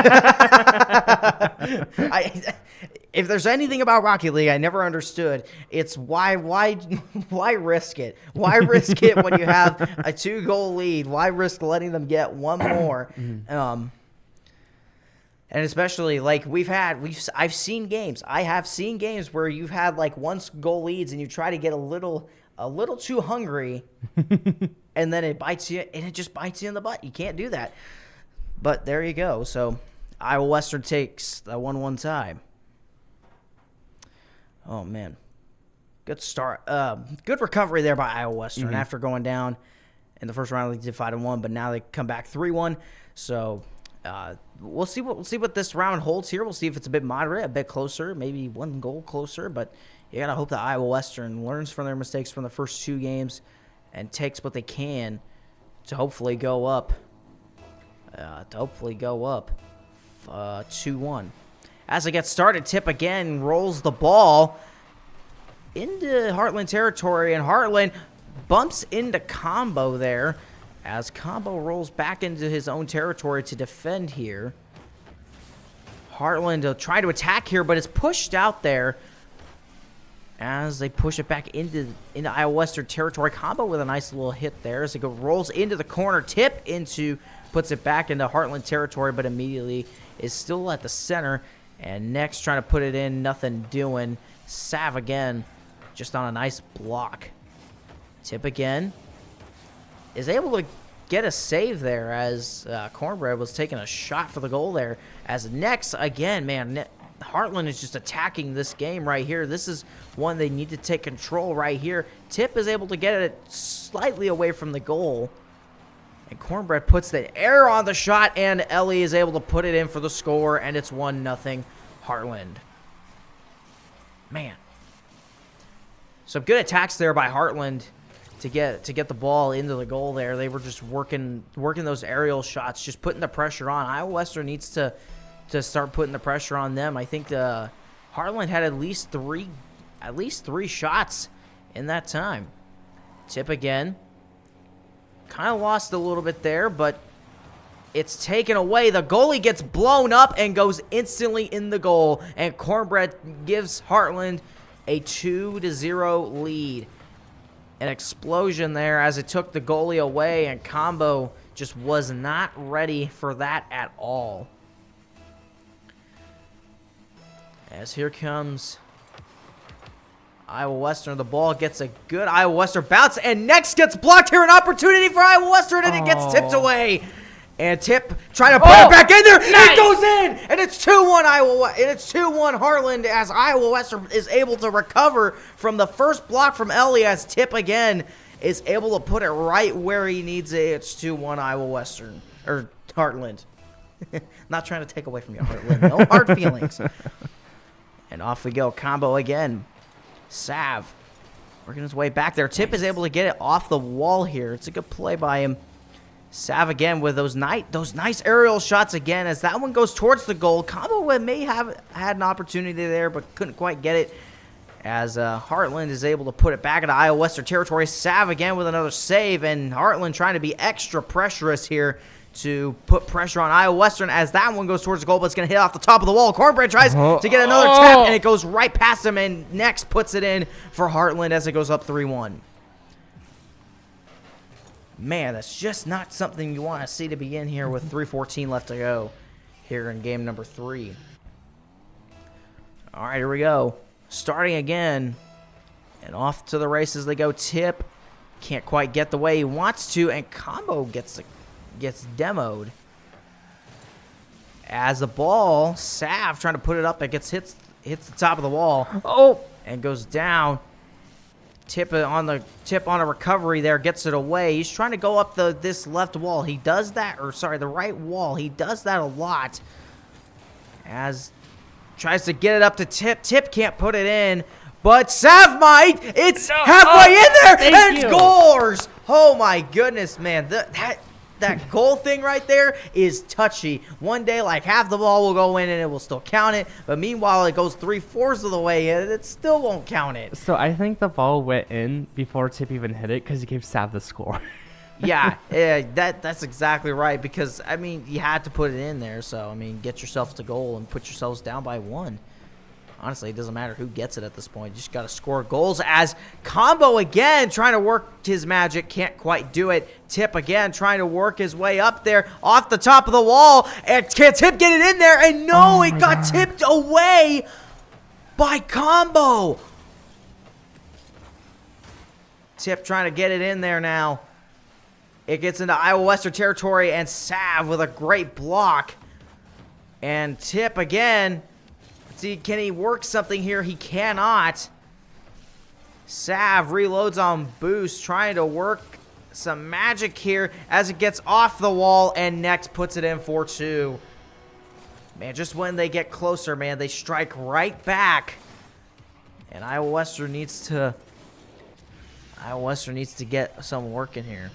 If there's anything about Rocket League I never understood, it's why risk it? Why risk it when you have a 2-goal lead? Why risk letting them get one more? And especially like I've seen games. I have seen games where you've had like 1-goal leads and you try to get a little too hungry, and then it bites you, and it just bites you in the butt. You can't do that. But there you go. So Iowa Western takes the 1-1 tie. Oh, man. Good start. Good recovery there by Iowa Western after going down In the first round, they did 5-1, but now they come back 3-1. So we'll see what this round holds here. We'll see if it's a bit moderate, a bit closer, maybe 1 goal closer. But you gotta hope that Iowa Western learns from their mistakes from the first 2 games and takes what they can to hopefully go up. 2-1. As it gets started, Tip again rolls the ball into Heartland territory, and Heartland bumps into Combo there as Combo rolls back into his own territory to defend here. Heartland will try to attack here, but it's pushed out there as they push it back into Iowa Western territory. Combo with a nice little hit there as it rolls into the corner. Tip puts it back into Heartland territory, but immediately is still at the center. And next, trying to put it in, nothing doing. Sav again, just on a nice block. Tip again is able to get a save there as Cornbread was taking a shot for the goal there. As next, again, man, Heartland is just attacking this game right here. This is one they need to take control right here. Tip is able to get it slightly away from the goal. And Cornbread puts the air on the shot, and Ellie is able to put it in for the score, and it's 1-0 Heartland. Man. Some good attacks there by Heartland to get the ball into the goal there. They were just working those aerial shots, just putting the pressure on. Iowa Western needs to start putting the pressure on them. I think Heartland had at least three shots in that time. Tip again. Kind of lost a little bit there, but it's taken away. The goalie gets blown up and goes instantly in the goal, and Cornbread gives Heartland a 2-0 lead. An explosion there as it took the goalie away, and Combo just was not ready for that at all. As here comes Iowa Western. The ball gets a good Iowa Western bounce, and next gets blocked here. An opportunity for Iowa Western, and it gets tipped away. And Tip trying to put it back in there. Nice. It goes in, and it's 2-1 Iowa. And it's 2-1 Heartland as Iowa Western is able to recover from the first block from Ellie. As Tip again is able to put it right where he needs it. It's 2-1 Iowa Western or Heartland. Not trying to take away from you, Heartland. No hard feelings. And off we go. Combo again. Sav working his way back there. Tip is able to get it off the wall here. It's a good play by him. Sav again with those nice aerial shots again as that one goes towards the goal. Combo may have had an opportunity there but couldn't quite get it as Heartland is able to put it back into Iowa Western territory. Sav again with another save, and Heartland trying to be extra pressurous here to put pressure on Iowa Western as that one goes towards the goal, but it's going to hit off the top of the wall. Cornbread tries to get another tap, and it goes right past him, and next puts it in for Heartland as it goes up 3-1. Man, that's just not something you want to see to begin here with 3:14 left to go here in game number 3. All right, here we go. Starting again, and off to the races they go. Tip can't quite get the way he wants to, and Combo gets demoed. As the ball, Sav trying to put it up, it hits the top of the wall. And goes down. Tip on a recovery there, gets it away. He's trying to go up this left wall. He does that, the right wall. He does that a lot. As tries to get it up to Tip. Tip can't put it in, but Sav might. It's halfway in there, and it scores. Oh my goodness, man! That goal thing right there is touchy. One day, like, half the ball will go in and it will still count it. But meanwhile, it goes 3/4 of the way in and it still won't count it. So I think the ball went in before Tip even hit it because he gave Sav the score. Yeah, that's exactly right. Because, I mean, you had to put it in there. So, I mean, get yourself to goal and put yourselves down by 1. Honestly, it doesn't matter who gets it at this point. You just got to score goals. As Combo again trying to work his magic. Can't quite do it. Tip again trying to work his way up there off the top of the wall. And can Tip get it in there? And no, it got tipped away by Combo. Tip trying to get it in there now. It gets into Iowa Western territory, and Sav with a great block. And Tip again. See, can he work something here? He cannot. Sav reloads on boost, trying to work some magic here as it gets off the wall, and Next puts it in 4-2. Man, just when they get closer, man, they strike right back. And Iowa Western needs to get some work in here.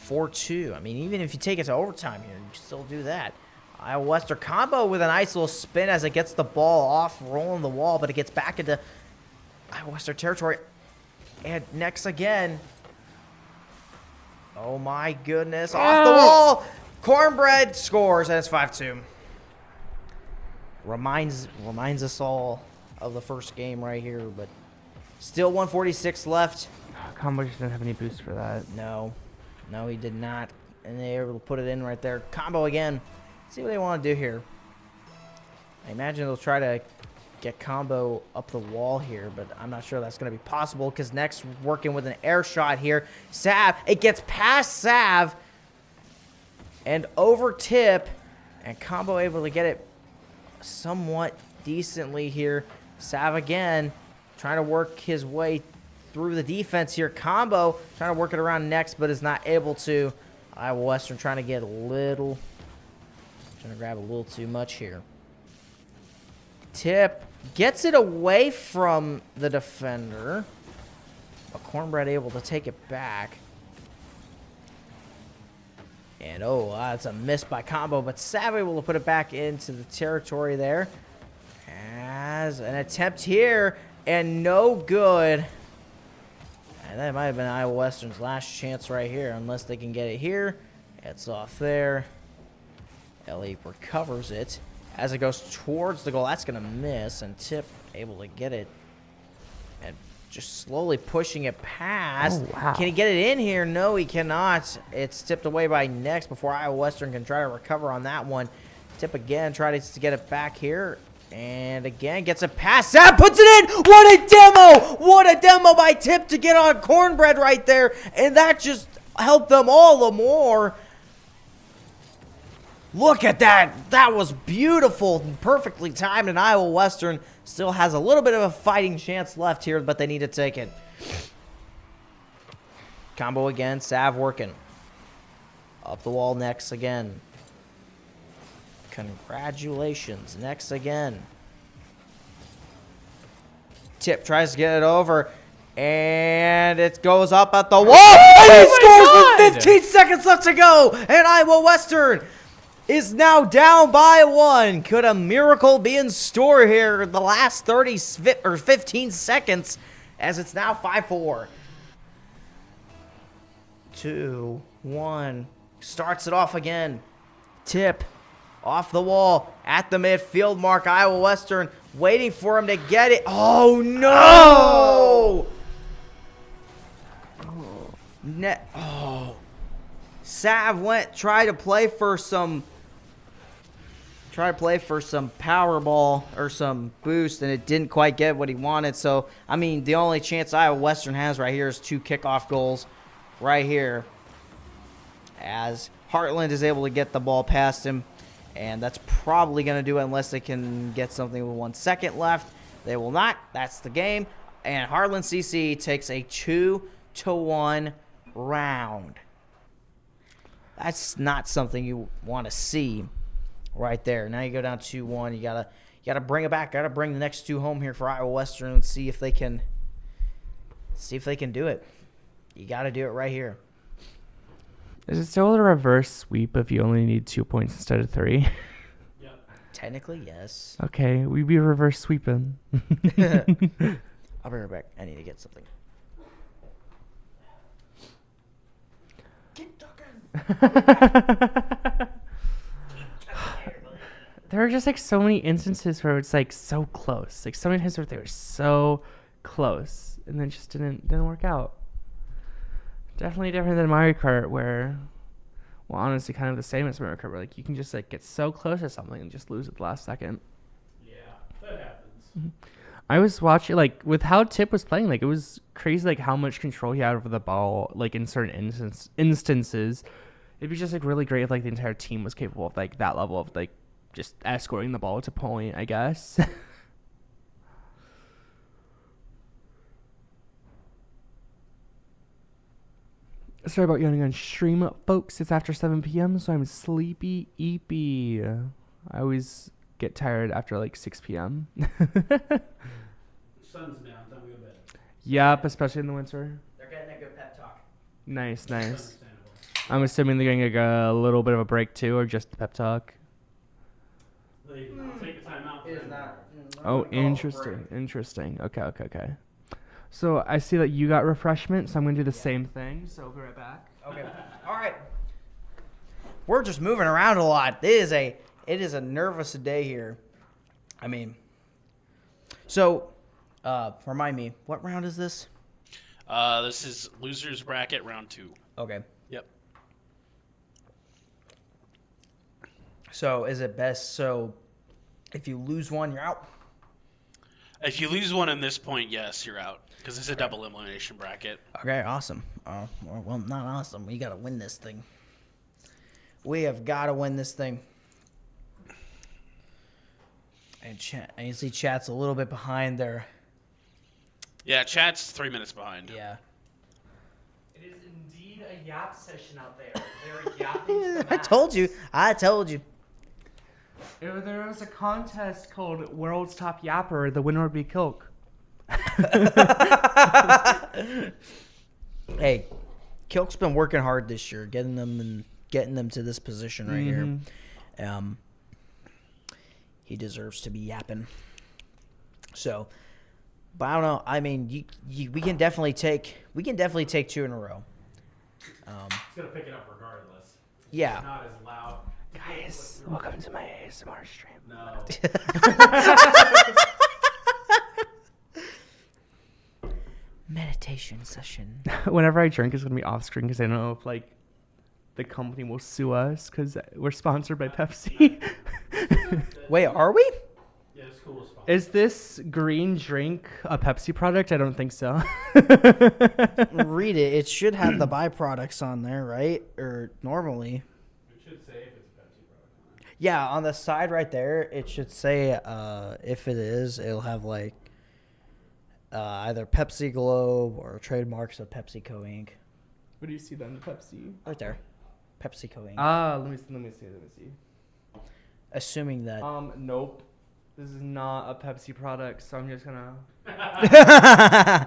4-2. I mean, even if you take it to overtime here, you can still do that. Iowa Western combo with a nice little spin as it gets the ball off, rolling the wall, but it gets back into Iowa Western territory. And Next again. Oh my goodness. Off the wall. Cornbread scores, and it's 5-2. Reminds us all of the first game right here, but still 146 left. Combo just didn't have any boost for that. No, he did not. And they were able to put it in right there. Combo again. See what they want to do here. I imagine they'll try to get combo up the wall here, but I'm not sure that's going to be possible because Next working with an air shot here. Sav, it gets past Sav and over Tip, and combo able to get it somewhat decently here. Sav again trying to work his way through the defense here. Combo trying to work it around Next, but is not able to. Iowa Western trying to grab a little too much here. Tip gets it away from the defender, but Cornbread able to take it back. And that's a miss by combo, but Sav able to put it back into the territory there. As an attempt here, and no good. And that might have been Iowa Western's last chance right here, unless they can get it here. It's off there. Ellie recovers it as it goes towards the goal. That's going to miss, and Tip able to get it and just slowly pushing it past. Oh, wow. Can he get it in here? No, he cannot. It's tipped away by Next before Iowa Western can try to recover on that one. Tip again, tries to get it back here. And again, gets a pass. Sav puts it in. What a demo. What a demo by Tip to get on Cornbread right there. And that just helped them all the more. Look at that. That was beautiful. Perfectly timed. And Iowa Western still has a little bit of a fighting chance left here, but they need to take it. Combo again. Sav working. Up the wall Next again. Congratulations. Next again. Tip tries to get it over. And it goes up at the wall. And he scores with 15 seconds left to go. And Iowa Western is now down by 1. Could a miracle be in store here in the last 15 seconds as it's now 5-4. 2, 1. Starts it off again. Tip. Off the wall, at the midfield mark, Iowa Western waiting for him to get it. Oh, no! Sav tried to play for some power ball or some boost, and it didn't quite get what he wanted. So, I mean, the only chance Iowa Western has right here is 2 kickoff goals right here, as Heartland is able to get the ball past him. And that's probably going to do it unless they can get something with 1 second left. They will not. That's the game. And Heartland CC takes a 2-1 round. That's not something you want to see right there. Now you go down 2-1. You gotta bring it back. Gotta bring the next 2 home here for Iowa Western and see if they can do it. You gotta do it right here. Is it still a reverse sweep if you only need 2 points instead of 3? Yeah. Technically, yes. Okay, we'd be reverse sweeping. I'll be right back. I need to get something. Keep talking. There are just like so many instances where it's like so close. Like so many times where they were so close and then just didn't work out. Definitely different than Mario Kart, where, well, honestly, kind of the same as Mario Kart, where like you can just like get so close to something and just lose at the last second. Yeah, that happens. I was watching, like, with how Tip was playing, like, it was crazy, like, how much control he had over the ball, like, in certain instances. It'd be just, like, really great if, like, the entire team was capable of, like, that level of, like, just escorting the ball to point, I guess. Sorry about yawning on stream, folks. It's after 7 p.m., so I'm sleepy eepy. I always get tired after like 6 p.m. Sun's down. Time to go to bed. Yep, especially in the winter. They're getting a good pep talk. Nice. Understandable. I'm assuming they're getting a little bit of a break too, or just the pep talk. They take a time out. It is not. Oh, interesting. Okay. So I see that you got refreshment, so I'm gonna do the same thing. So I'll be right back. Okay. All right. We're just moving around a lot. It is a nervous day here. I mean, so remind me, what round is this? This is losers bracket round 2. Okay. Yep. So is it best? So if you lose one, you're out. If you lose one in this point, yes, you're out because it's a double elimination bracket. Okay, awesome. Well, not awesome. We got to win this thing. We have got to win this thing. And chat, I see chat's a little bit behind there. Yeah, chat's 3 minutes behind. Yeah. It is indeed a yap session out there. They're yapping to the I told you. There was a contest called World's Top Yapper. The winner would be Kilk. Hey, Kilk's been working hard this year, getting them to this position right here. He deserves to be yapping. So, but I don't know. I mean, we can definitely take 2 in a row. It's gonna pick it up regardless. Yeah. It's not as loud. Guys, welcome to my ASMR stream. No. Meditation session. Whenever I drink, it's gonna be off screen because I don't know if like the company will sue us because we're sponsored by Pepsi. Wait, are we? Yeah, it's cool. Is this green drink a Pepsi product? I don't think so. Read it. It should have the byproducts on there, right? Or normally. It should say if it's a Pepsi product on it. Yeah, on the side right there, it should say if it is, it'll have like either Pepsi Globe or trademarks of PepsiCo Inc. What do you see then? Pepsi. Right there. PepsiCo Inc. Let me see. Assuming that. Nope. This is not a Pepsi product, so I'm just gonna. I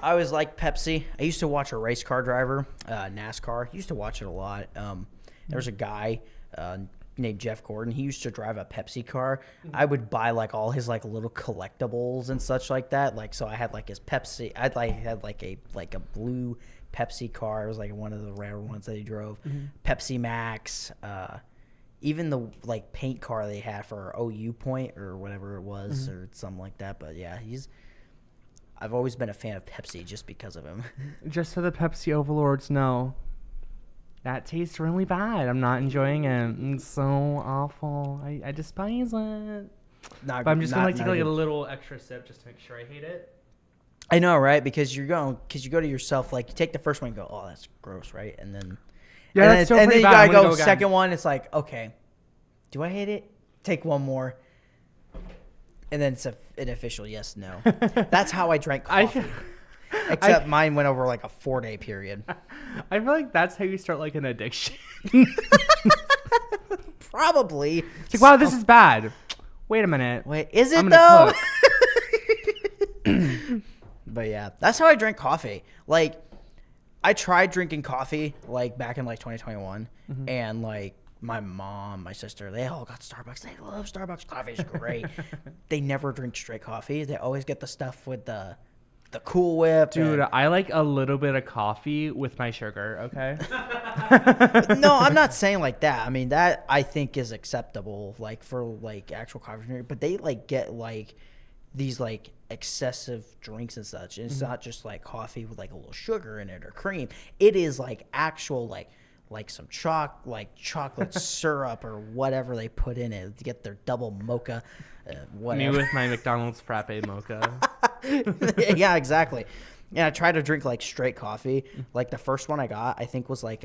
always liked Pepsi. I used to watch a race car driver, NASCAR. Used to watch it a lot. There was a guy named Jeff Gordon. He used to drive a Pepsi car. I would buy like all his like little collectibles and such like that. Like so, I had like his Pepsi. I had like a blue Pepsi car. It was like one of the rare ones that he drove. Pepsi Max. Even the like paint car they had for OU Point or whatever it was or something like that. But yeah, I've always been a fan of Pepsi just because of him. Just so the Pepsi overlords know, that tastes really bad. I'm not enjoying it. It's so awful. I despise it. But I'm just gonna take like a little extra sip just to make sure I hate it. I know, right? Because you go to yourself, like you take the first one and go, oh, that's gross, right? And then Yeah, that's and still then pretty you bad. gotta I'm gonna go again. second one. It's like, okay, do I hate it? Take one more. And then it's an official yes, no. That's how I drank coffee. Except mine went over like a 4-day period. I feel like that's how you start like an addiction. Probably. It's like, wow, this is bad. Wait a minute. Wait, is it I'm though? gonna But yeah, that's how I drank coffee. Like, I tried drinking coffee like back in like 2021, and like my mom, my sister, they all got Starbucks. They love Starbucks. Coffee's great. They never drink straight coffee. They always get the stuff with the Cool Whip. Dude, I like a little bit of coffee with my sugar, okay? No, I'm not saying like that. I mean, that I think is acceptable, like for like actual coffee drink. But they like get like these like excessive drinks and such. And it's not just like coffee with like a little sugar in it or cream. It is like actual like some chocolate syrup or whatever they put in it to get their double mocha, whatever. Me with my McDonald's frappe mocha. Yeah, exactly. Yeah, I tried to drink like straight coffee. Like the first one I got, I think was like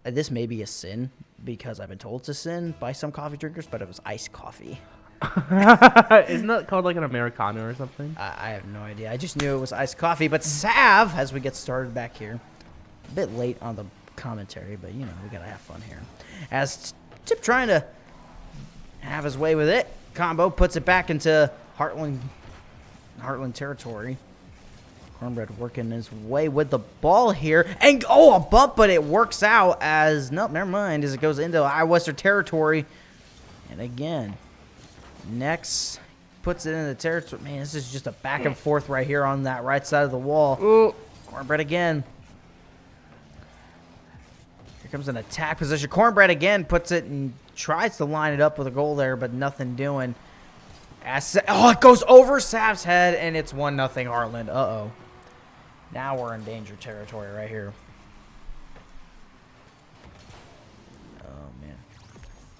this may be a sin because I've been told it's a sin by some coffee drinkers, but it was iced coffee. Isn't that called like an Americano or something? I have no idea. I just knew it was iced coffee. But Sav, as we get started back here, a bit late on the commentary, but you know, we gotta have fun here. As Tip trying to have his way with it, combo puts it back into Heartland territory. Cornbread working his way with the ball here, and a bump, but it works out as nope, never mind, as it goes into Western territory, and again, next puts it in the territory. Man, this is just a back and forth right here on that right side of the wall. Ooh. Cornbread again. Here comes an attack position. Cornbread again puts it and tries to line it up with a goal there, but nothing doing. It goes over Sav's head, and it's 1-0 Heartland. Uh-oh. Now we're in danger territory right here. Oh, man.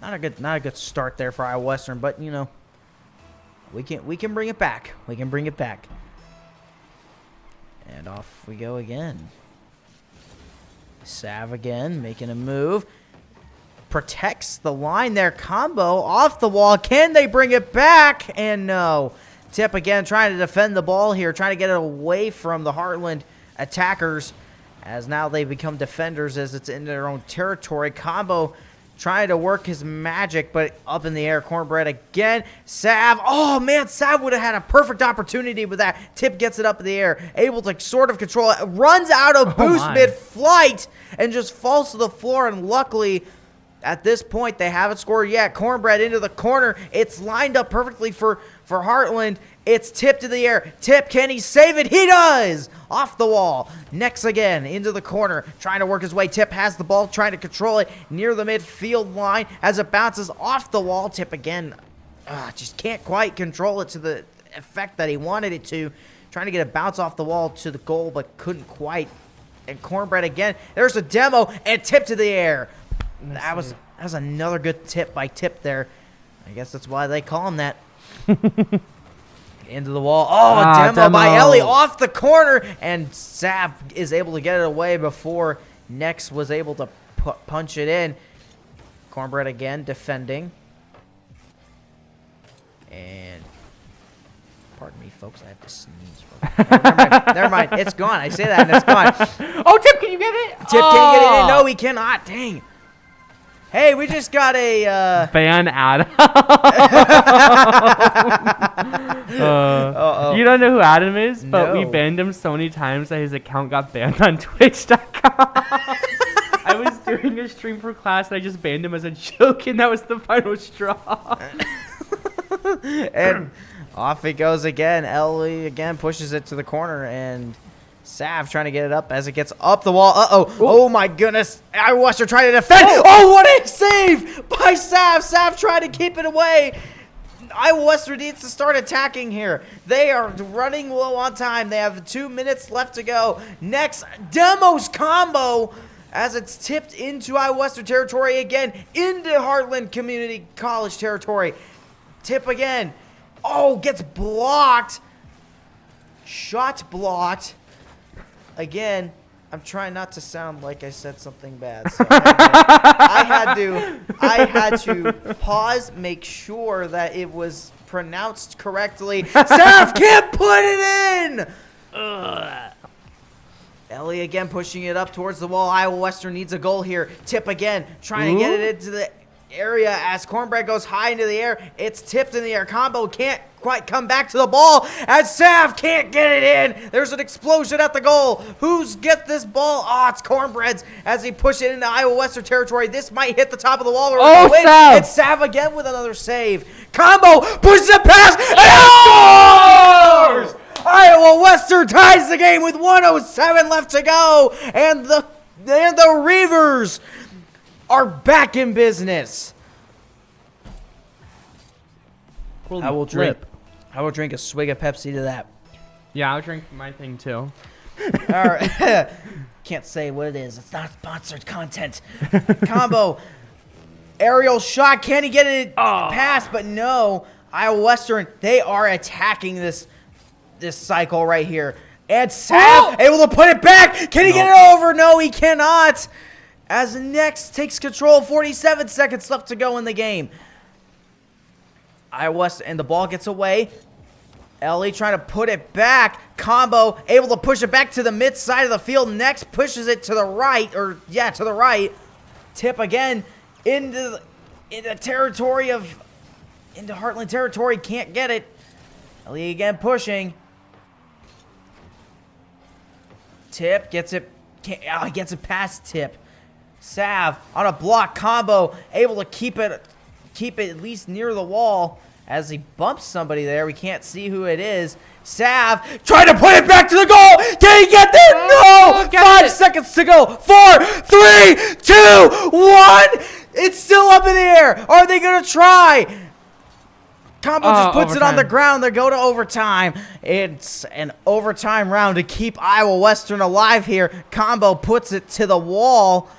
Not a good start there for Iowa Western, but, you know, we can bring it back. We can bring it back. And off we go again. Sav again, making a move. Protects the line there. Combo off the wall. Can they bring it back? And no. Tip again trying to defend the ball here. Trying to get it away from the Heartland attackers. As now they become defenders as it's in their own territory. Combo trying to work his magic, but up in the air. Cornbread again. Sav. Oh, man. Sav would have had a perfect opportunity with that. Tip gets it up in the air. Able to sort of control it. Runs out of boost mid-flight and just falls to the floor. And luckily, at this point, they haven't scored yet. Cornbread into the corner. It's lined up perfectly for Heartland. It's tipped to the air. Tip, can he save it? He does! Off the wall. Next again, into the corner. Trying to work his way. Tip has the ball, trying to control it near the midfield line as it bounces off the wall. Tip again, just can't quite control it to the effect that he wanted it to. Trying to get a bounce off the wall to the goal, but couldn't quite. And Cornbread again. There's a demo, and tip to the air. That was another good tip by Tip there. I guess that's why they call him that. Into the wall. Oh, demo by Ellie off the corner. And Sav is able to get it away before Nex was able to punch it in. Cornbread again defending. And pardon me, folks. I have to sneeze. Never mind. It's gone. I say that and it's gone. Oh, Tip, can you get it? Tip can't get it in. No, he cannot. Dang. Hey, we just got a ban Adam. You don't know who Adam is, but we banned him so many times that his account got banned on Twitch.com. I was doing a stream for class and I just banned him as a joke, and that was the final straw. And off it goes again. Ellie again pushes it to the corner, and Sav trying to get it up as it gets up the wall. Oh my goodness. Iowa Western trying to defend. Oh, what a save by Sav. Sav trying to keep it away. Iowa Western needs to start attacking here. They are running low on time. They have 2 minutes left to go. Next, Demos combo as it's tipped into Iowa Western territory again, into Heartland Community College territory. Tip again. Oh, gets blocked. Shot blocked. Again, I'm trying not to sound like I said something bad. So I had to pause, make sure that it was pronounced correctly. Sav can't put it in! Ugh. Ellie again pushing it up towards the wall. Iowa Western needs a goal here. Tip again, trying to get it into the area as Cornbread goes high into the air. It's tipped in the air. Combo can't quite come back to the ball as Sav can't get it in. There's an explosion at the goal. Who's get this ball? Oh, it's Cornbread's as he pushes it into Iowa Western territory. This might hit the top of the wall. Sav! It's Sav again with another save. Combo pushes it past and scores! Iowa Western ties the game with 1:07 left to go, and the Reivers are back in business. I will drink a swig of Pepsi to that. Yeah, I'll drink my thing too. All right. Can't say what it is. It's not sponsored content. Combo. Aerial shot. Can he get it past? But no. Iowa Western, they are attacking this cycle right here. And Sav able to put it back. Can he get it over? No, he cannot. As Next takes control. 47 seconds left to go in the game. Iowa West, and the ball gets away. Ellie trying to put it back. Combo able to push it back to the mid side of the field. Next pushes it to the right, to the right. Tip again into territory of, into Heartland territory. Can't get it. Ellie again pushing. Tip gets it. He gets it past Tip. Sav on a block combo, able to keep it at least near the wall. As he bumps somebody there, we can't see who it is. Sav trying to put it back to the goal. Can he get there? No! 5 seconds to go. 4, 3, 2, 1. It's still up in the air. Are they going to try? Combo just puts it on the ground. They go to overtime. It's an overtime round to keep Iowa Western alive here. Combo puts it to the wall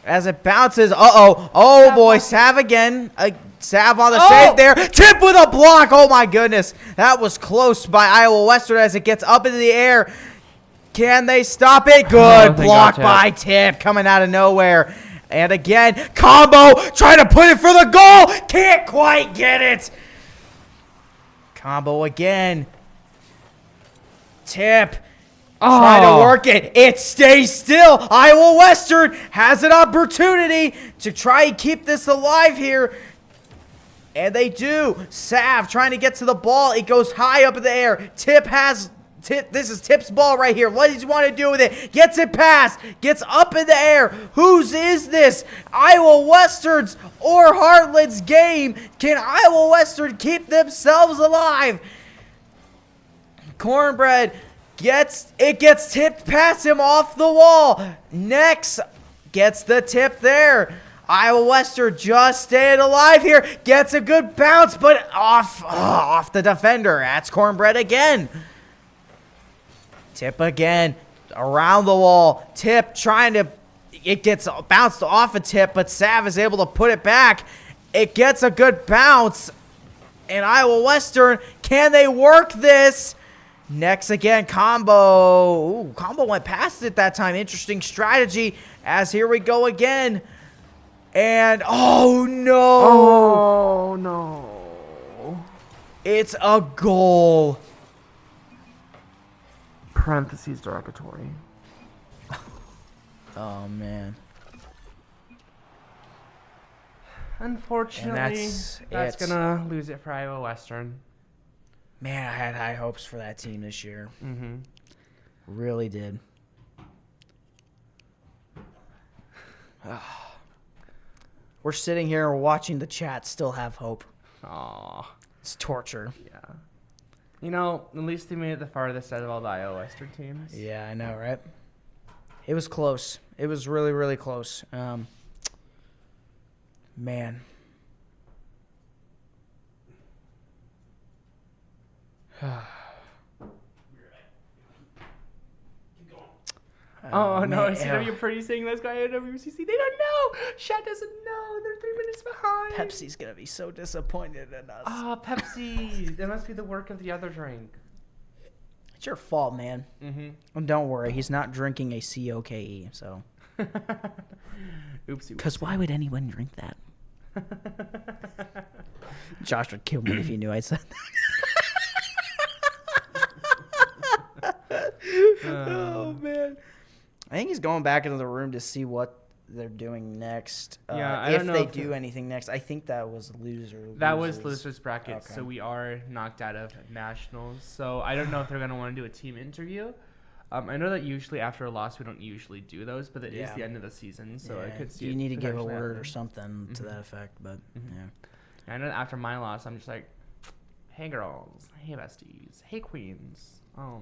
as it bounces. Oh boy, Sav again. Sav on the save there. Tip with a block. Oh my goodness. That was close by Iowa Western as it gets up into the air. Can they stop it? Good block by Tip coming out of nowhere. And again, Combo trying to put it for the goal. Can't quite get it. Combo again. Tip. Trying to work it. It stays still. Iowa Western has an opportunity to try and keep this alive here. And they do. Sav trying to get to the ball. It goes high up in the air. This is Tip's ball right here. What does he want to do with it? Gets it past. Gets up in the air. Whose is this? Iowa Western's or Heartland's game? Can Iowa Western keep themselves alive? Cornbread gets tipped past him off the wall. Next gets the tip there. Iowa Western just staying alive here. Gets a good bounce, but off the defender. That's Cornbread again. Tip again. Around the wall. Tip trying to... It gets bounced off a Tip, but Sav is able to put it back. It gets a good bounce. And Iowa Western, can they work this? Next again, Combo. Ooh, Combo went past it that time. Interesting strategy as here we go again. And, oh, no. Oh, no. It's a goal. Parentheses derogatory. Oh, man. Unfortunately, that's going to lose it for Iowa Western. Man, I had high hopes for that team this year. Mm-hmm. Really did. We're sitting here and we're watching the chat still have hope. Aw. It's torture. Yeah. You know, at least they made it the farthest out of all the Iowa Western teams. Yeah, I know, right? It was close. It was really, really close. Man. Oh, no, man. CW Pretty saying this guy at WCC. They don't know. Chat doesn't know. They're 3 minutes behind. Pepsi's going to be so disappointed in us. Oh, Pepsi. That must be the work of the other drink. It's your fault, man. Mm-hmm. And don't worry, he's not drinking a COKE, so. Oopsie. Because why would anyone drink that? Josh would kill me if he knew I said that. Oh, man. I think he's going back into the room to see what they're doing next. Yeah, I if don't know they if do anything next. I think that was losers. That was losers bracket, Okay. so we are knocked out of nationals. So I don't know if they're going to want to do a team interview. I know that usually after a loss we don't usually do those, but it is the end of the season, so I could see. You it need to give a potentially word or happening. something to that effect, but yeah. I know that after my loss, I'm just like, hey girls, hey besties, hey queens. I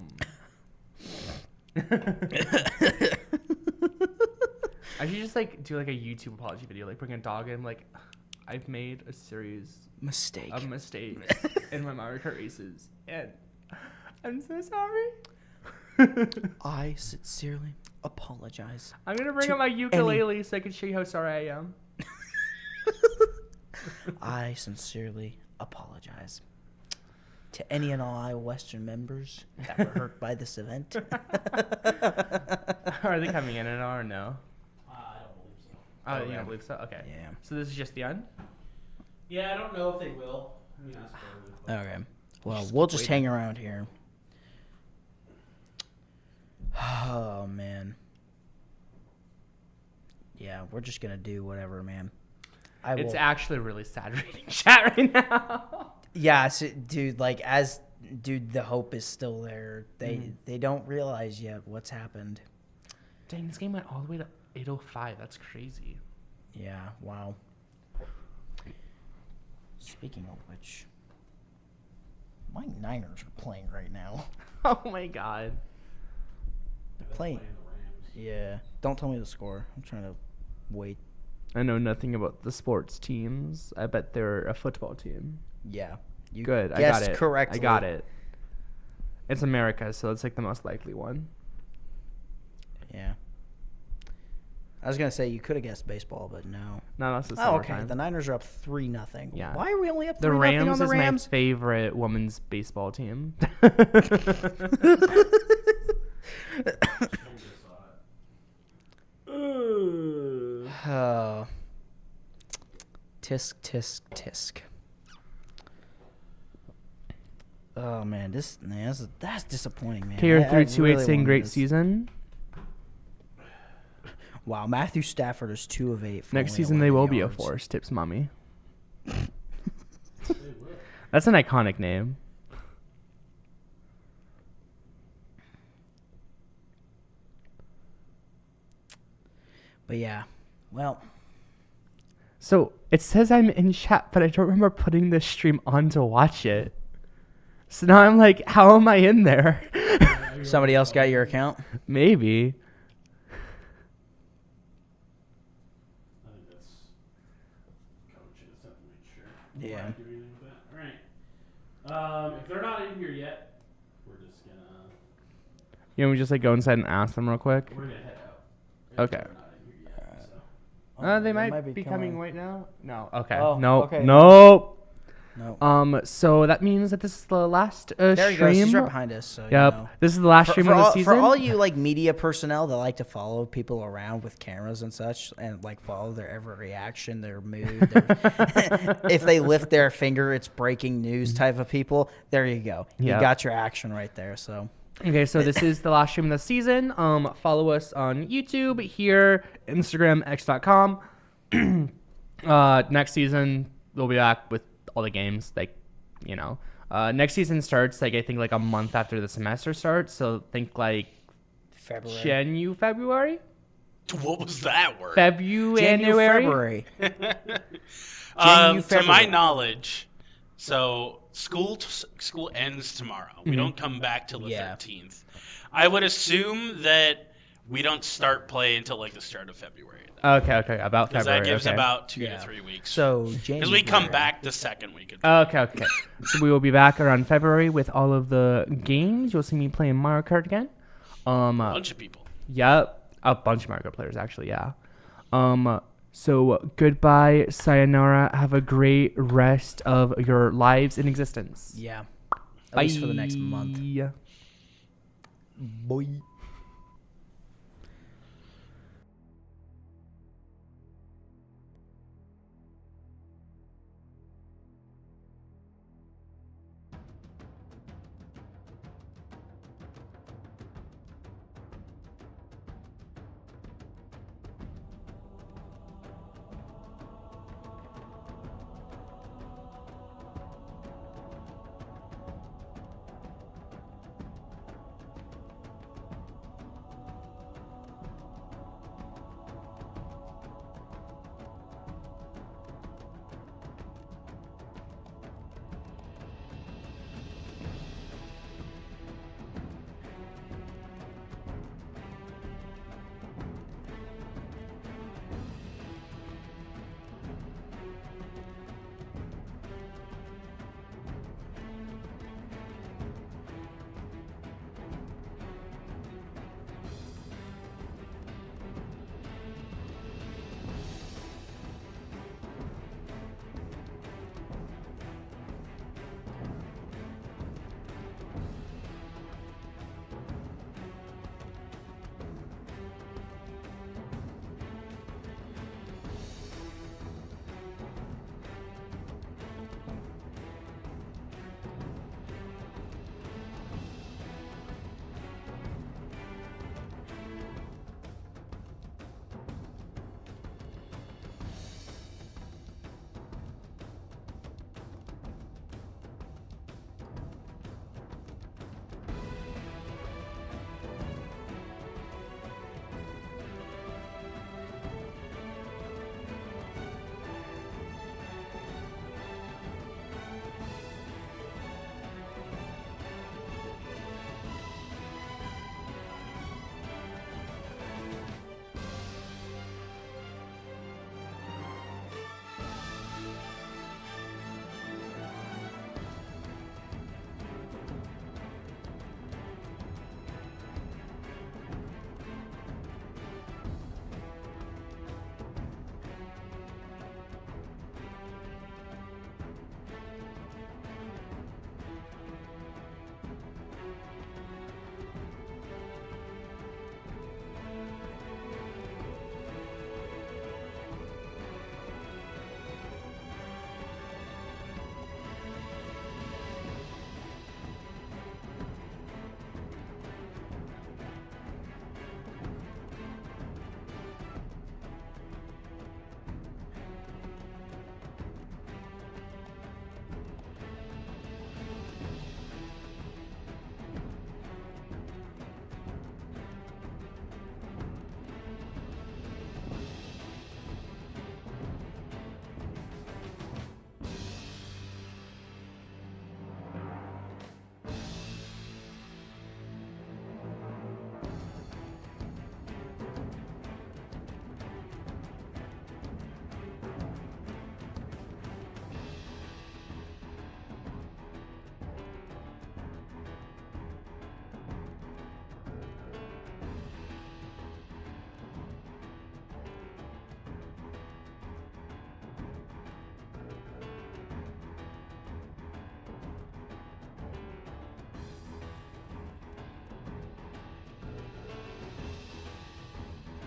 should just like do like a YouTube apology video, like bring a dog in, like I've made a series of mistakes in my Mario Kart races, and I'm so sorry. I sincerely apologize. I'm gonna bring up my ukulele so I can show you how sorry I am. I sincerely apologize to any and all Iowa Western members that were hurt by this event. Are they coming in at all or no? I don't believe so. Oh, you don't believe so? Okay. Yeah. So this is just the end? Yeah, I don't know if they will. Okay. Well, we'll just hang around here. Oh, man. Yeah, we're just going to do whatever, man. It's actually really sad reading chat right now. Yeah, so, dude, the hope is still there. They don't realize yet what's happened. Dang, this game went all the way to 8:05. That's crazy. Yeah, wow. Speaking of which, my Niners are playing right now. Oh my god. They're playing. Yeah. Don't tell me the score. I'm trying to wait. I know nothing about the sports teams. I bet they're a football team. Yeah. You Good. I guessed got it. correctly. I got it. It's America, so it's like the most likely one. Yeah. I was gonna say you could have guessed baseball, but no. No, that's the Oh, summertime. okay. The Niners are up 3-0. Yeah. Why are we only up 3-0 The Rams on the is Rams? my favorite women's baseball team. Oh. Tisk, tisk, tisk. Oh man, that's disappointing, man. KR I 328 really saying wanted great this. season. Wow, Matthew Stafford is 2 of 8. For Next only season they 11 will be a yards. force. Tips mommy. That's an iconic name. But yeah, well, So it says I'm in chat, but I don't remember putting this stream on to watch it. So now I'm like, how am I in there? somebody else got your account. Maybe. I think that's coaches have to make sure. Yeah. Before I do anything with that. All right. If they're not in here yet, we're just gonna You know, we just like go inside and ask them real quick. head out. If Okay. they're not in here yet, so. They might be coming right now. No. Okay. Oh, Nope. okay. Nope. No. So that means that this is the last There he goes. stream. He's right behind us. So, Yep. You know. This is the last stream of the season. For all you like media personnel that like to follow people around with cameras and such, and like follow their every reaction, their mood, if they lift their finger, it's breaking news type of people. There you go. You Yep. got your action right there. So. Okay, so this is the last stream of the season. Follow us on YouTube, here, Instagram, x.com. Next season, we'll be back with all the games. Like, you know, next season starts, like, I think, like, a month after the semester starts. So think, like, February? What was that word? January? To my knowledge, so school ends tomorrow. We don't come back till the 13th. I would assume that we don't start play until like the start of February. Okay, about Because February. that gives okay. about 2 to 3 weeks. So because we come back the second week. Okay. So we will be back around February with all of the games. You'll see me playing Mario Kart again. A bunch of people. Yep, a bunch of Mario Kart players actually. Yeah. So goodbye, sayonara. Have a great rest of your lives in existence. Yeah. At least for the next month. Boy.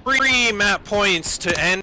3 map points to end